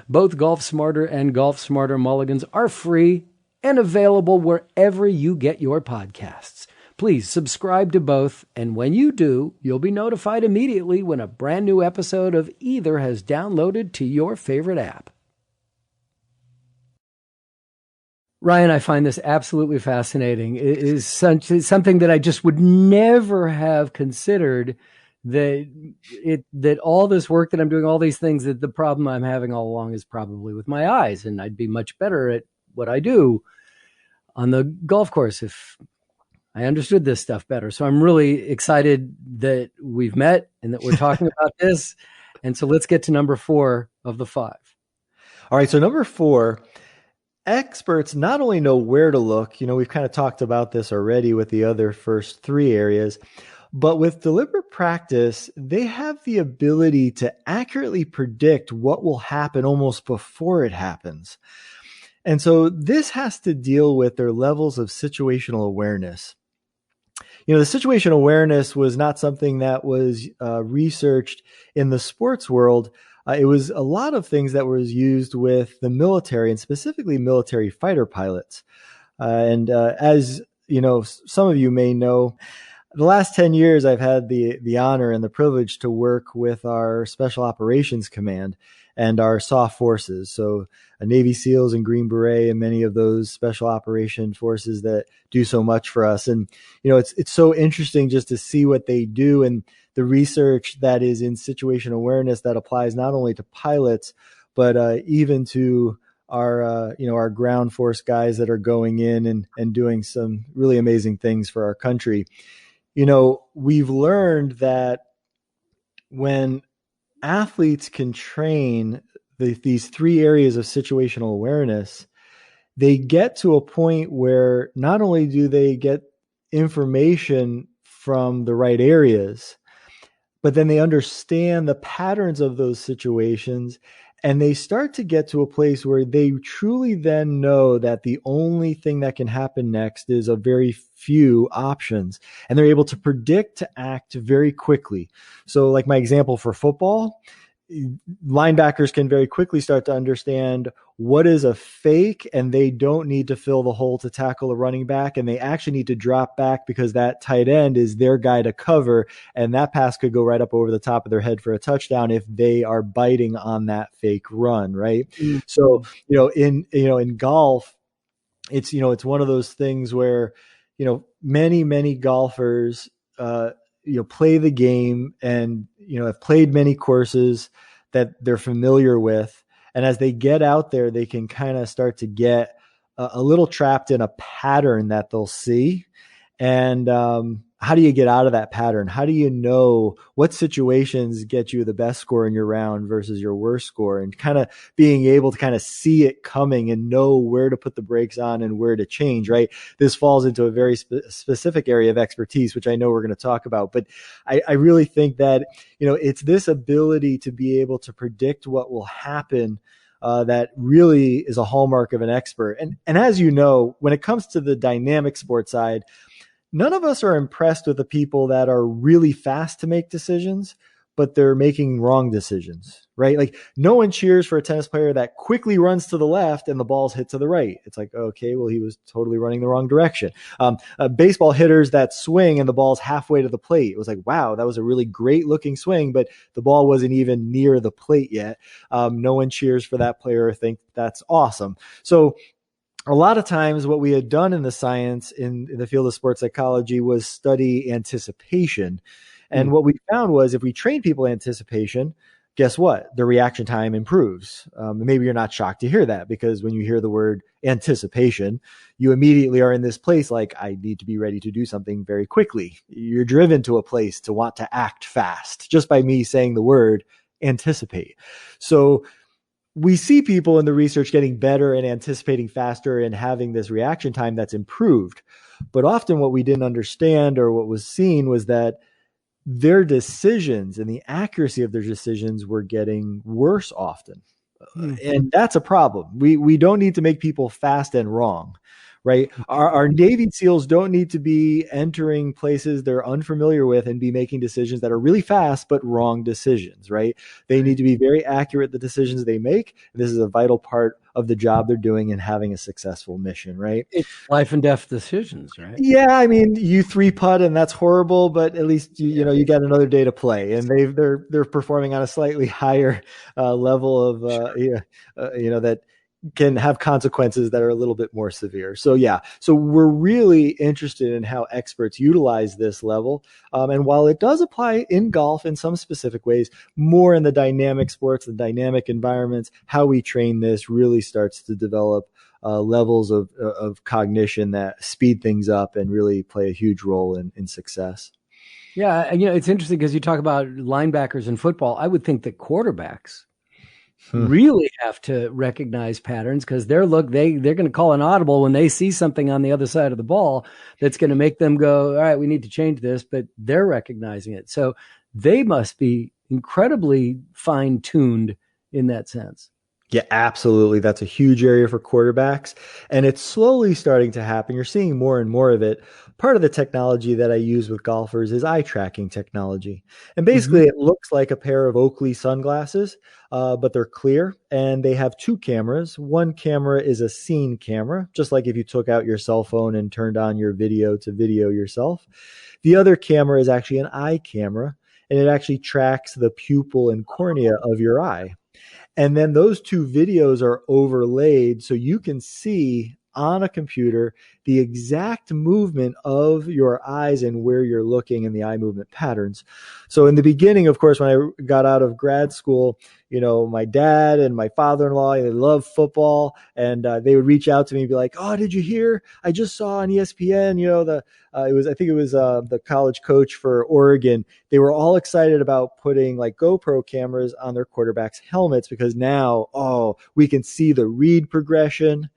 Both Golf Smarter and Golf Smarter Mulligans are free and available wherever you get your podcasts. Please subscribe to both, and when you do, you'll be notified immediately when a brand new episode of either has downloaded to your favorite app. Ryan, I find this absolutely fascinating. It is something that I just would never have considered, that all this work that I'm doing, all these things, that the problem I'm having all along is probably with my eyes, and I'd be much better at what I do on the golf course if I understood this stuff better. So I'm really excited that we've met and that we're talking about this. And so let's get to number 4 of the 5. All right. So number 4, experts not only know where to look, we've kind of talked about this already with the other first 3 areas, but with deliberate practice, they have the ability to accurately predict what will happen almost before it happens. And so this has to deal with their levels of situational awareness. The situational awareness was not something that was researched in the sports world. It was a lot of things that was used with the military, and specifically military fighter pilots. As some of you may know, the last 10 years, I've had the honor and the privilege to work with our Special Operations Command and our SOF forces. So Navy SEALs and Green Beret and many of those special operation forces that do so much for us. And, it's so interesting just to see what they do and the research that is in situational awareness that applies not only to pilots, but even to our ground force guys that are going in and doing some really amazing things for our country. We've learned that when athletes can train these 3 areas of situational awareness, they get to a point where not only do they get information from the right areas, but then they understand the patterns of those situations, and they start to get to a place where they truly then know that the only thing that can happen next is a very few options, and they're able to predict to act very quickly. So like my example for football, linebackers can very quickly start to understand what is a fake, and they don't need to fill the hole to tackle a running back, and they actually need to drop back because that tight end is their guy to cover, and that pass could go right up over the top of their head for a touchdown if they are biting on that fake run, right? Mm-hmm. So, in golf, it's one of those things where, many golfers, play the game and, have played many courses that they're familiar with. And as they get out there, they can kind of start to get a little trapped in a pattern that they'll see. And how do you get out of that pattern? How do you know what situations get you the best score in your round versus your worst score, and kind of being able to kind of see it coming and know where to put the brakes on and where to change, right? This falls into a very specific area of expertise, which I know we're going to talk about. But I really think that, it's this ability to be able to predict what will happen that really is a hallmark of an expert. And as you know, when it comes to the dynamic sports side, none of us are impressed with the people that are really fast to make decisions, but they're making wrong decisions, right? Like no one cheers for a tennis player that quickly runs to the left and the ball's hit to the right. It's like, okay, well, he was totally running the wrong direction. Baseball hitters that swing and the ball's halfway to the plate. It was like, wow, that was a really great looking swing, but the ball wasn't even near the plate yet. No one cheers for that player or think that's awesome. So a lot of times what we had done in the science in the field of sports psychology was study anticipation. And what we found was if we train people anticipation, guess what? The reaction time improves. Maybe you're not shocked to hear that, because when you hear the word anticipation, you immediately are in this place like, I need to be ready to do something very quickly. You're driven to a place to want to act fast just by me saying the word anticipate. So we see people in the research getting better and anticipating faster and having this reaction time that's improved. But often what we didn't understand, or what was seen, was that their decisions and the accuracy of their decisions were getting worse often. And that's a problem. We don't need to make people fast and wrong, right? Our Navy SEALs don't need to be entering places they're unfamiliar with and be making decisions that are really fast, but wrong decisions, right? They need to be very accurate, the decisions they make. This is a vital part of the job they're doing and having a successful mission, right? It's life and death decisions, right? Yeah, I mean, you 3-putt and that's horrible, but at least you got another day to play, and they're performing on a slightly higher level of that can have consequences that are a little bit more severe. So we're really interested in how experts utilize this level. And while it does apply in golf in some specific ways, more in the dynamic sports, the dynamic environments, how we train this really starts to develop levels of cognition that speed things up and really play a huge role in success. Yeah. It's interesting because you talk about linebackers in football. I would think that quarterbacks really have to recognize patterns, because they're going to call an audible when they see something on the other side of the ball that's going to make them go, all right, we need to change this, but they're recognizing it. So they must be incredibly fine-tuned in that sense. Yeah, absolutely. That's a huge area for quarterbacks, and it's slowly starting to happen. You're seeing more and more of it. Part of the technology that I use with golfers is eye tracking technology. And basically it looks like a pair of Oakley sunglasses, but they're clear, and they have 2 cameras. One camera is a scene camera, just like if you took out your cell phone and turned on your video to video yourself. The other camera is actually an eye camera, and it actually tracks the pupil and cornea of your eye. And then those 2 videos are overlaid so you can see on a computer the exact movement of your eyes and where you're looking and the eye movement patterns. So in the beginning, of course, when I got out of grad school, my dad and my father-in-law, they love football, and they would reach out to me and be like, "Oh, did you hear? I just saw on ESPN, the college coach for Oregon. They were all excited about putting like GoPro cameras on their quarterbacks' helmets because now, we can see the read progression."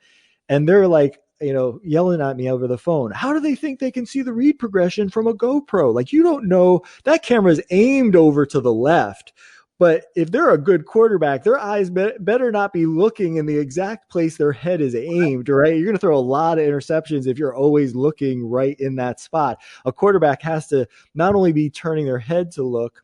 And they're like, yelling at me over the phone. How do they think they can see the read progression from a GoPro? Like, you don't know, that camera's aimed over to the left. But if they're a good quarterback, their eyes better not be looking in the exact place their head is aimed, right? You're going to throw a lot of interceptions if you're always looking right in that spot. A quarterback has to not only be turning their head to look,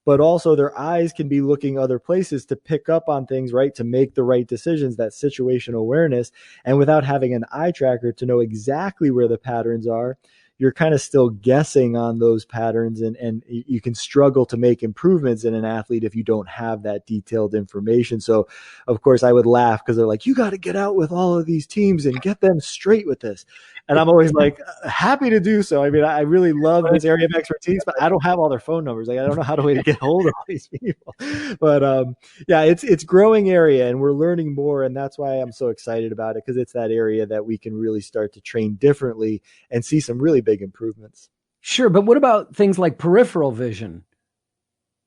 but also their eyes can be looking other places to pick up on things, right? To make the right decisions, that situational awareness. And without having an eye tracker to know exactly where the patterns are, you're kind of still guessing on those patterns, and you can struggle to make improvements in an athlete if you don't have that detailed information. So, of course, I would laugh because they're like, you got to get out with all of these teams and get them straight with this. And I'm always like, happy to do so. I mean, I really love this area of expertise, but I don't have all their phone numbers. Like, I don't know how to get hold of all these people. But yeah, it's growing area, and we're learning more. And that's why I'm so excited about it, because it's that area that we can really start to train differently and see some really big improvements. Sure. But what about things like peripheral vision?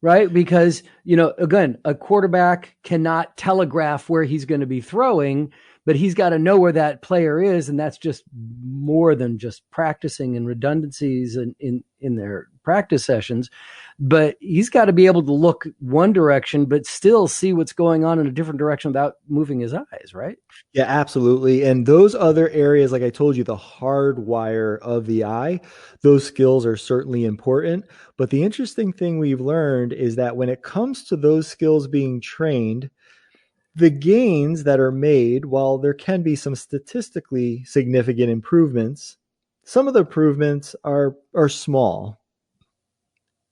Right? Because, again, a quarterback cannot telegraph where he's going to be throwing, but he's got to know where that player is. And that's just more than just practicing and redundancies in their practice sessions. But he's got to be able to look one direction, but still see what's going on in a different direction without moving his eyes, right? Yeah, absolutely. And those other areas, like I told you, the hardwire of the eye, those skills are certainly important. But the interesting thing we've learned is that when it comes to those skills being trained, the gains that are made, while there can be some statistically significant improvements, some of the improvements are small.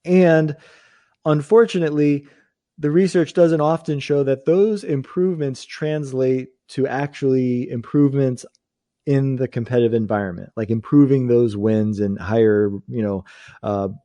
And unfortunately, the research doesn't often show that those improvements translate to actually improvements in the competitive environment, like improving those wins and higher,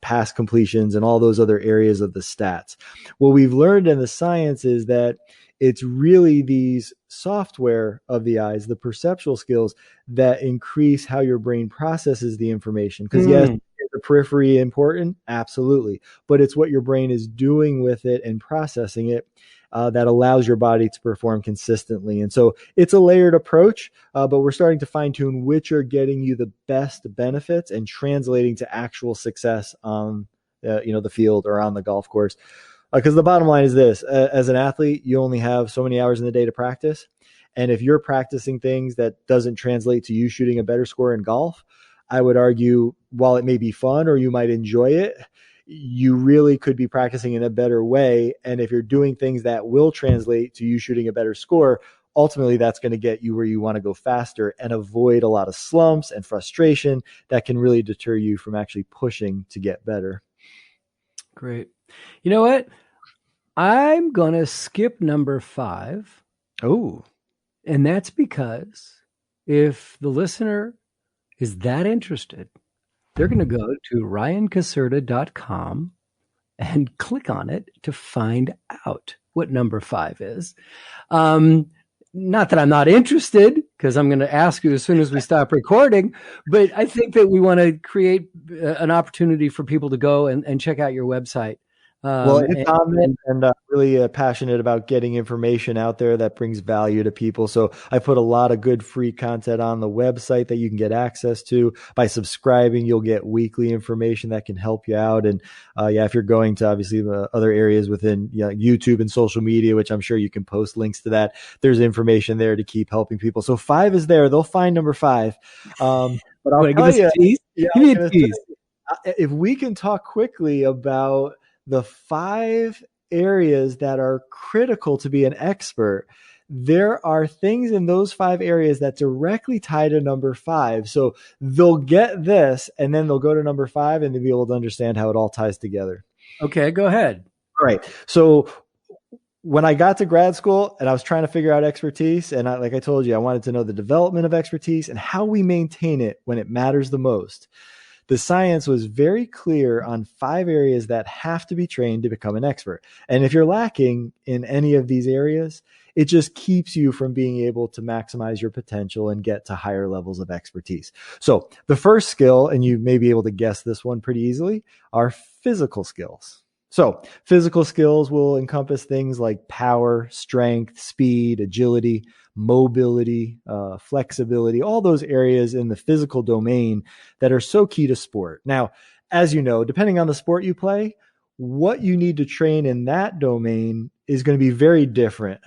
pass completions and all those other areas of the stats. What we've learned in the science is that it's really these software of the eyes, the perceptual skills, that increase how your brain processes the information. Because yes, is the periphery important? Absolutely. But it's what your brain is doing with it and processing it that allows your body to perform consistently. And so it's a layered approach, but we're starting to fine tune which are getting you the best benefits and translating to actual success on the field or on the golf course. Because the bottom line is this: as an athlete, you only have so many hours in the day to practice. And if you're practicing things that doesn't translate to you shooting a better score in golf, I would argue, while it may be fun or you might enjoy it, you really could be practicing in a better way. And if you're doing things that will translate to you shooting a better score, ultimately that's going to get you where you want to go faster and avoid a lot of slumps and frustration that can really deter you from actually pushing to get better. Great. You know what? I'm going to skip number 5. Oh. And that's because if the listener is that interested, they're going to go to ryancaserta.com and click on it to find out what number 5 is. Not that I'm not interested, because I'm going to ask you as soon as we stop recording, but I think that we want to create an opportunity for people to go and check out your website. Well, it's on there, and really passionate about getting information out there that brings value to people. So I put a lot of good free content on the website that you can get access to. By subscribing, you'll get weekly information that can help you out. And if you're going to obviously the other areas within YouTube and social media, which I'm sure you can post links to that, there's information there to keep helping people. So 5 is there. They'll find number 5. But I'll tell you, if we can talk quickly about the 5 areas that are critical to be an expert, there are things in those 5 areas that directly tie to number 5. So they'll get this, and then they'll go to number 5, and they'll be able to understand how it all ties together. Okay, go ahead. All right. So when I got to grad school and I was trying to figure out expertise, and like I told you, I wanted to know the development of expertise and how we maintain it when it matters the most. The science was very clear on 5 areas that have to be trained to become an expert. And if you're lacking in any of these areas, it just keeps you from being able to maximize your potential and get to higher levels of expertise. So the first skill, and you may be able to guess this one pretty easily, are physical skills. So physical skills will encompass things like power, strength, speed, agility, mobility, flexibility, all those areas in the physical domain that are so key to sport. Now, as you know, depending on the sport you play, what you need to train in that domain is going to be very different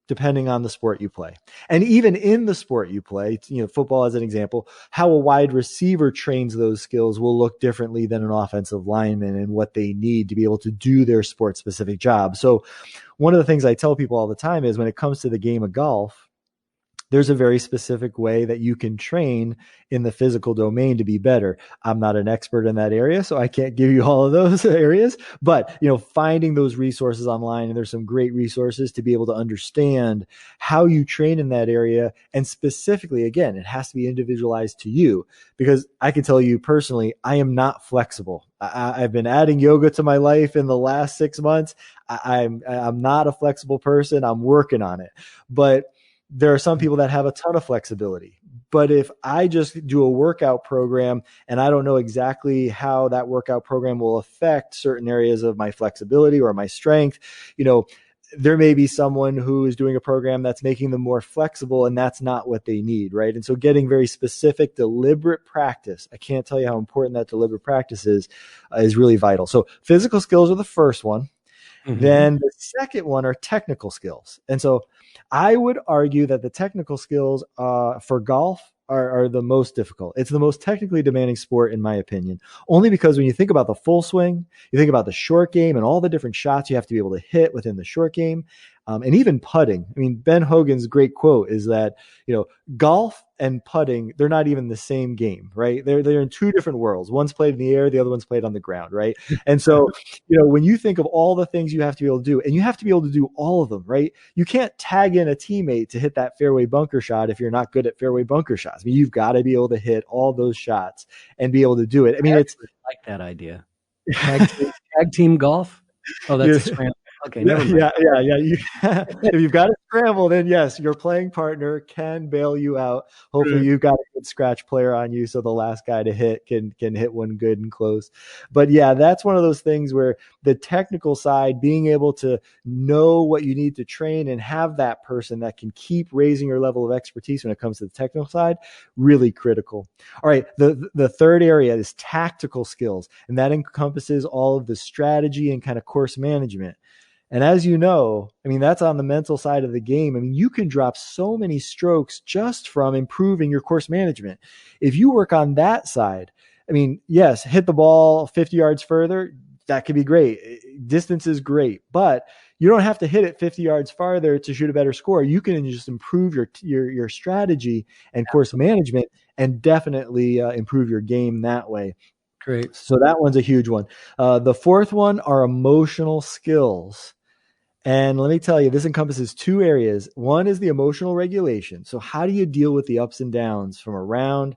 depending on the sport you play. And even in the sport you play, football as an example, how a wide receiver trains those skills will look differently than an offensive lineman and what they need to be able to do their sport specific job. So one of the things I tell people all the time is when it comes to the game of golf, there's a very specific way that you can train in the physical domain to be better. I'm not an expert in that area, so I can't give you all of those areas, but finding those resources online, and there's some great resources to be able to understand how you train in that area. And specifically, again, it has to be individualized to you, because I can tell you personally, I am not flexible. I've been adding yoga to my life in the last 6 months. I'm not a flexible person. I'm working on it, but there are some people that have a ton of flexibility. But if I just do a workout program and I don't know exactly how that workout program will affect certain areas of my flexibility or my strength, there may be someone who is doing a program that's making them more flexible, and that's not what they need, right? And so getting very specific, deliberate practice, I can't tell you how important that deliberate practice is really vital. So physical skills are the first one. Mm-hmm. Then the second one are technical skills. And so I would argue that the technical skills for golf are the most difficult. It's the most technically demanding sport, in my opinion, only because when you think about the full swing, you think about the short game and all the different shots you have to be able to hit within the short game, and even putting. I mean, Ben Hogan's great quote is that, golf and putting, they're not even the same game, right? They're in two different worlds. One's played in the air, the other one's played on the ground, right? And so, when you think of all the things you have to be able to do, and you have to be able to do all of them, right? You can't tag in a teammate to hit that fairway bunker shot if you're not good at fairway bunker shots. I mean, you've got to be able to hit all those shots and be able to do it. I mean, it's like that idea. Tag team golf. Oh, that's a scramble. Okay, never mind. Yeah. If you've got to scramble, then yes, your playing partner can bail you out. Hopefully you've got a good scratch player on you, so the last guy to hit can hit one good and close. But yeah, that's one of those things where the technical side, being able to know what you need to train and have that person that can keep raising your level of expertise when it comes to the technical side, really critical. All right, the third area is tactical skills, and that encompasses all of the strategy and kind of course management. And as you know, I mean, that's on the mental side of the game. I mean, you can drop so many strokes just from improving your course management. If you work on that side, I mean, yes, hit the ball 50 yards further, that could be great. Distance is great, but you don't have to hit it 50 yards farther to shoot a better score. You can just improve your strategy and course management, and definitely improve your game that way. Great. So that one's a huge one. The fourth one are emotional skills. And let me tell you, this encompasses two areas. One is the emotional regulation. So how do you deal with the ups and downs from a round,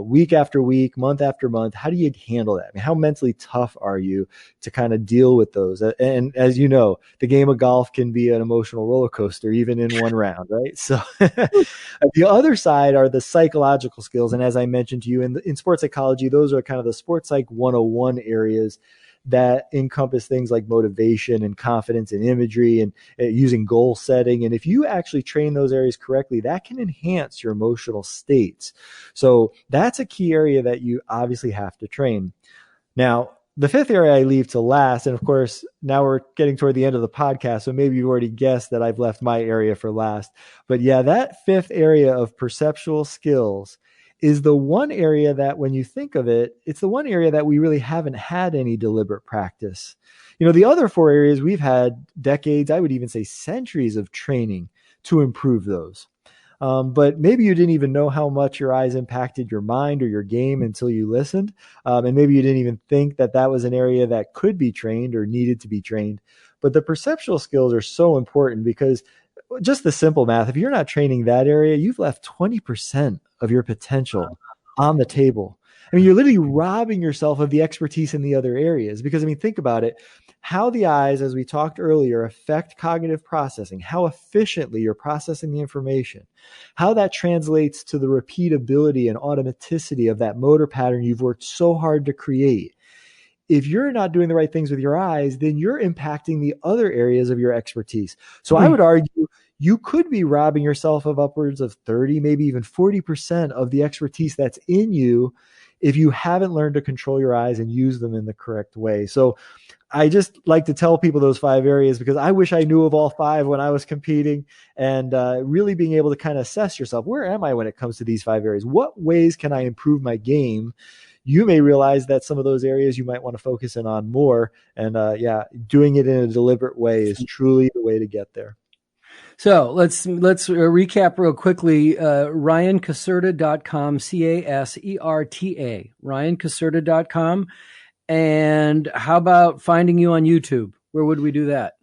week after week, month after month? How do you handle that? I mean, how mentally tough are you to kind of deal with those? And as you know, the game of golf can be an emotional roller coaster, even in one round, right? So the other side are the psychological skills. And as I mentioned to you, in sports psychology, those are kind of the sports psych 101 areas that encompass things like motivation and confidence and imagery and using goal setting. And if you actually train those areas correctly, that can enhance your emotional states. So that's a key area that you obviously have to train. Now, the fifth area I leave to last, and of course, now we're getting toward the end of the podcast, so maybe you've already guessed that I've left my area for last. But yeah, that fifth area of perceptual skills is the one area that when you think of it, it's the one area that we really haven't had any deliberate practice. The other four areas we've had decades, I would even say centuries of training to improve those. But maybe you didn't even know how much your eyes impacted your mind or your game until you listened. And maybe you didn't even think that that was an area that could be trained or needed to be trained. But the perceptual skills are so important because just the simple math, if you're not training that area, you've left 20% of your potential on the table. I mean, you're literally robbing yourself of the expertise in the other areas because, I mean, think about it, how the eyes, as we talked earlier, affect cognitive processing, how efficiently you're processing the information, how that translates to the repeatability and automaticity of that motor pattern you've worked so hard to create. if you're not doing the right things with your eyes, then you're impacting the other areas of your expertise. So I would argue you could be robbing yourself of upwards of 30, maybe even 40% of the expertise that's in you if you haven't learned to control your eyes and use them in the correct way. So I just like to tell people those 5 areas because I wish I knew of all 5 when I was competing, and really being able to kind of assess yourself. Where am I when it comes to these 5 areas? What ways can I improve my game? You may realize that some of those areas you might want to focus in on more. And doing it in a deliberate way is truly the way to get there. So let's recap real quickly. RyanCaserta.com, Caserta, RyanCaserta.com. And how about finding you on YouTube? Where would we do that?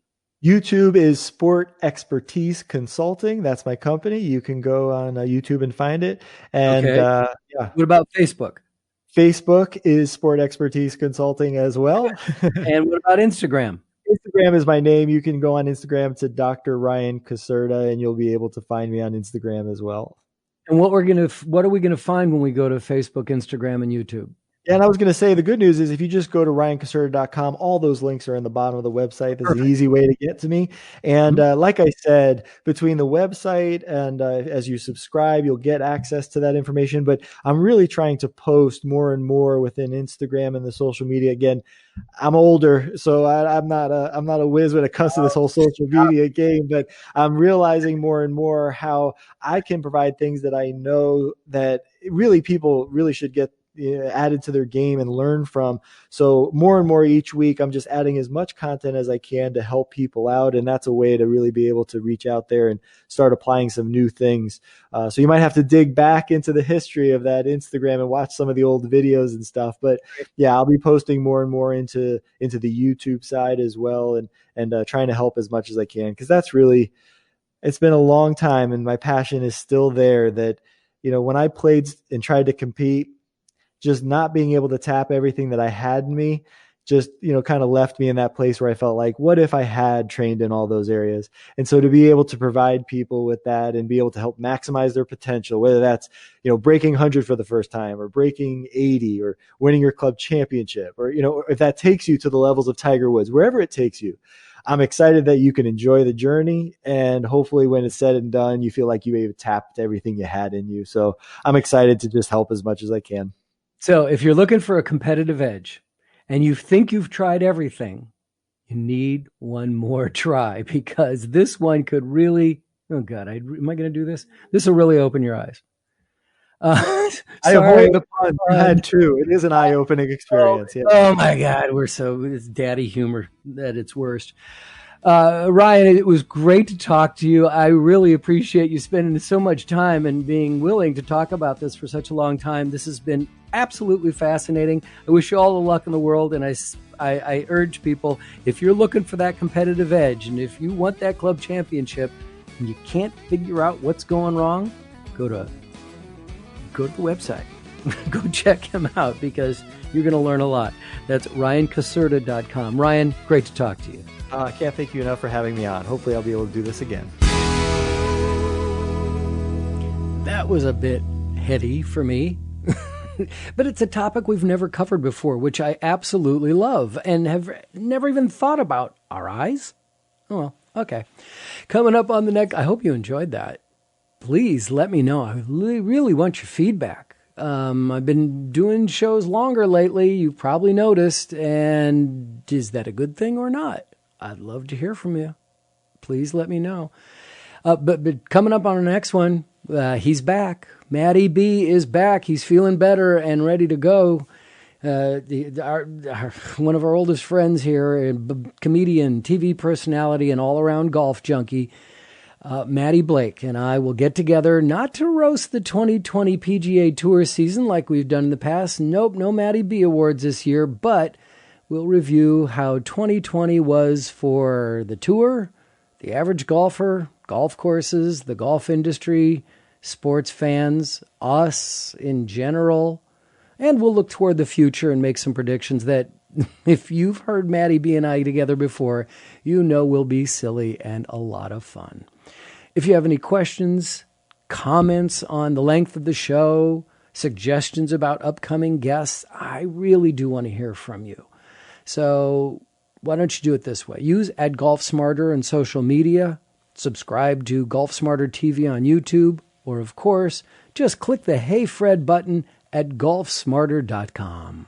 YouTube is Sport Expertise Consulting. That's my company. You can go on YouTube and find it. And What about Facebook? Facebook is Sport Expertise Consulting as well. And what about Instagram? Instagram is my name. You can go on Instagram to Dr. Ryan Caserta, and you'll be able to find me on Instagram as well. And what are we gonna find when we go to Facebook, Instagram, and YouTube? And I was going to say, the good news is if you just go to RyanCaserta.com, all those links are in the bottom of the website. There's an easy way to get to me. And like I said, between the website and as you subscribe, you'll get access to that information. But I'm really trying to post more and more within Instagram and the social media. Again, I'm older, so I'm not a whiz when it comes to this whole social media game. But I'm realizing more and more how I can provide things that I know that really people really should get added to their game and learn from. So more and more each week, I'm just adding as much content as I can to help people out. And that's a way to really be able to reach out there and start applying some new things. So you might have to dig back into the history of that Instagram and watch some of the old videos and stuff. But yeah, I'll be posting more and more into the YouTube side as well, and trying to help as much as I can. Because that's really, it's been a long time, and my passion is still there. That, when I played and tried to compete, just not being able to tap everything that I had in me just, kind of left me in that place where I felt like, what if I had trained in all those areas? And so to be able to provide people with that and be able to help maximize their potential, whether that's, breaking 100 for the first time or breaking 80 or winning your club championship, or, if that takes you to the levels of Tiger Woods, wherever it takes you, I'm excited that you can enjoy the journey, and hopefully when it's said and done, you feel like you tapped everything you had in you. So I'm excited to just help as much as I can. So if you're looking for a competitive edge and you think you've tried everything, you need one more try, because this one could really, am I going to do this? This will really open your eyes. I avoid the pun. You had to. It is an eye-opening experience. Oh my God. It's daddy humor at its worst. Ryan, it was great to talk to you. I really appreciate you spending so much time and being willing to talk about this for such a long time. This has been absolutely fascinating. I wish you all the luck in the world. And I urge people, if you're looking for that competitive edge, and if you want that club championship and you can't figure out what's going wrong, go to the website. Go check him out, because you're going to learn a lot. That's RyanCaserta.com. Ryan, great to talk to you. I can't thank you enough for having me on. Hopefully I'll be able to do this again. That was a bit heady for me, but it's a topic we've never covered before, which I absolutely love and have never even thought about. Our eyes? Oh, well, okay. Coming up on the next, I hope you enjoyed that. Please let me know. I really want your feedback. I've been doing shows longer lately, you've probably noticed, and is that a good thing or not? I'd love to hear from you. Please let me know. But coming up on the next one, he's back. Matty B is back. He's feeling better and ready to go. One of our oldest friends here, a comedian, TV personality, and all-around golf junkie, Matty Blake and I will get together, not to roast the 2020 PGA Tour season like we've done in the past. Nope, no Matty B Awards this year, but we'll review how 2020 was for the tour, the average golfer, golf courses, the golf industry, sports fans, us in general, and we'll look toward the future and make some predictions that, if you've heard Matty B and I together before, you know will be silly and a lot of fun. If you have any questions, comments on the length of the show, suggestions about upcoming guests, I really do want to hear from you. So why don't you do it this way? Use @GolfSmarter on social media, subscribe to Golf Smarter TV on YouTube, or of course, just click the Hey Fred button at golfsmarter.com.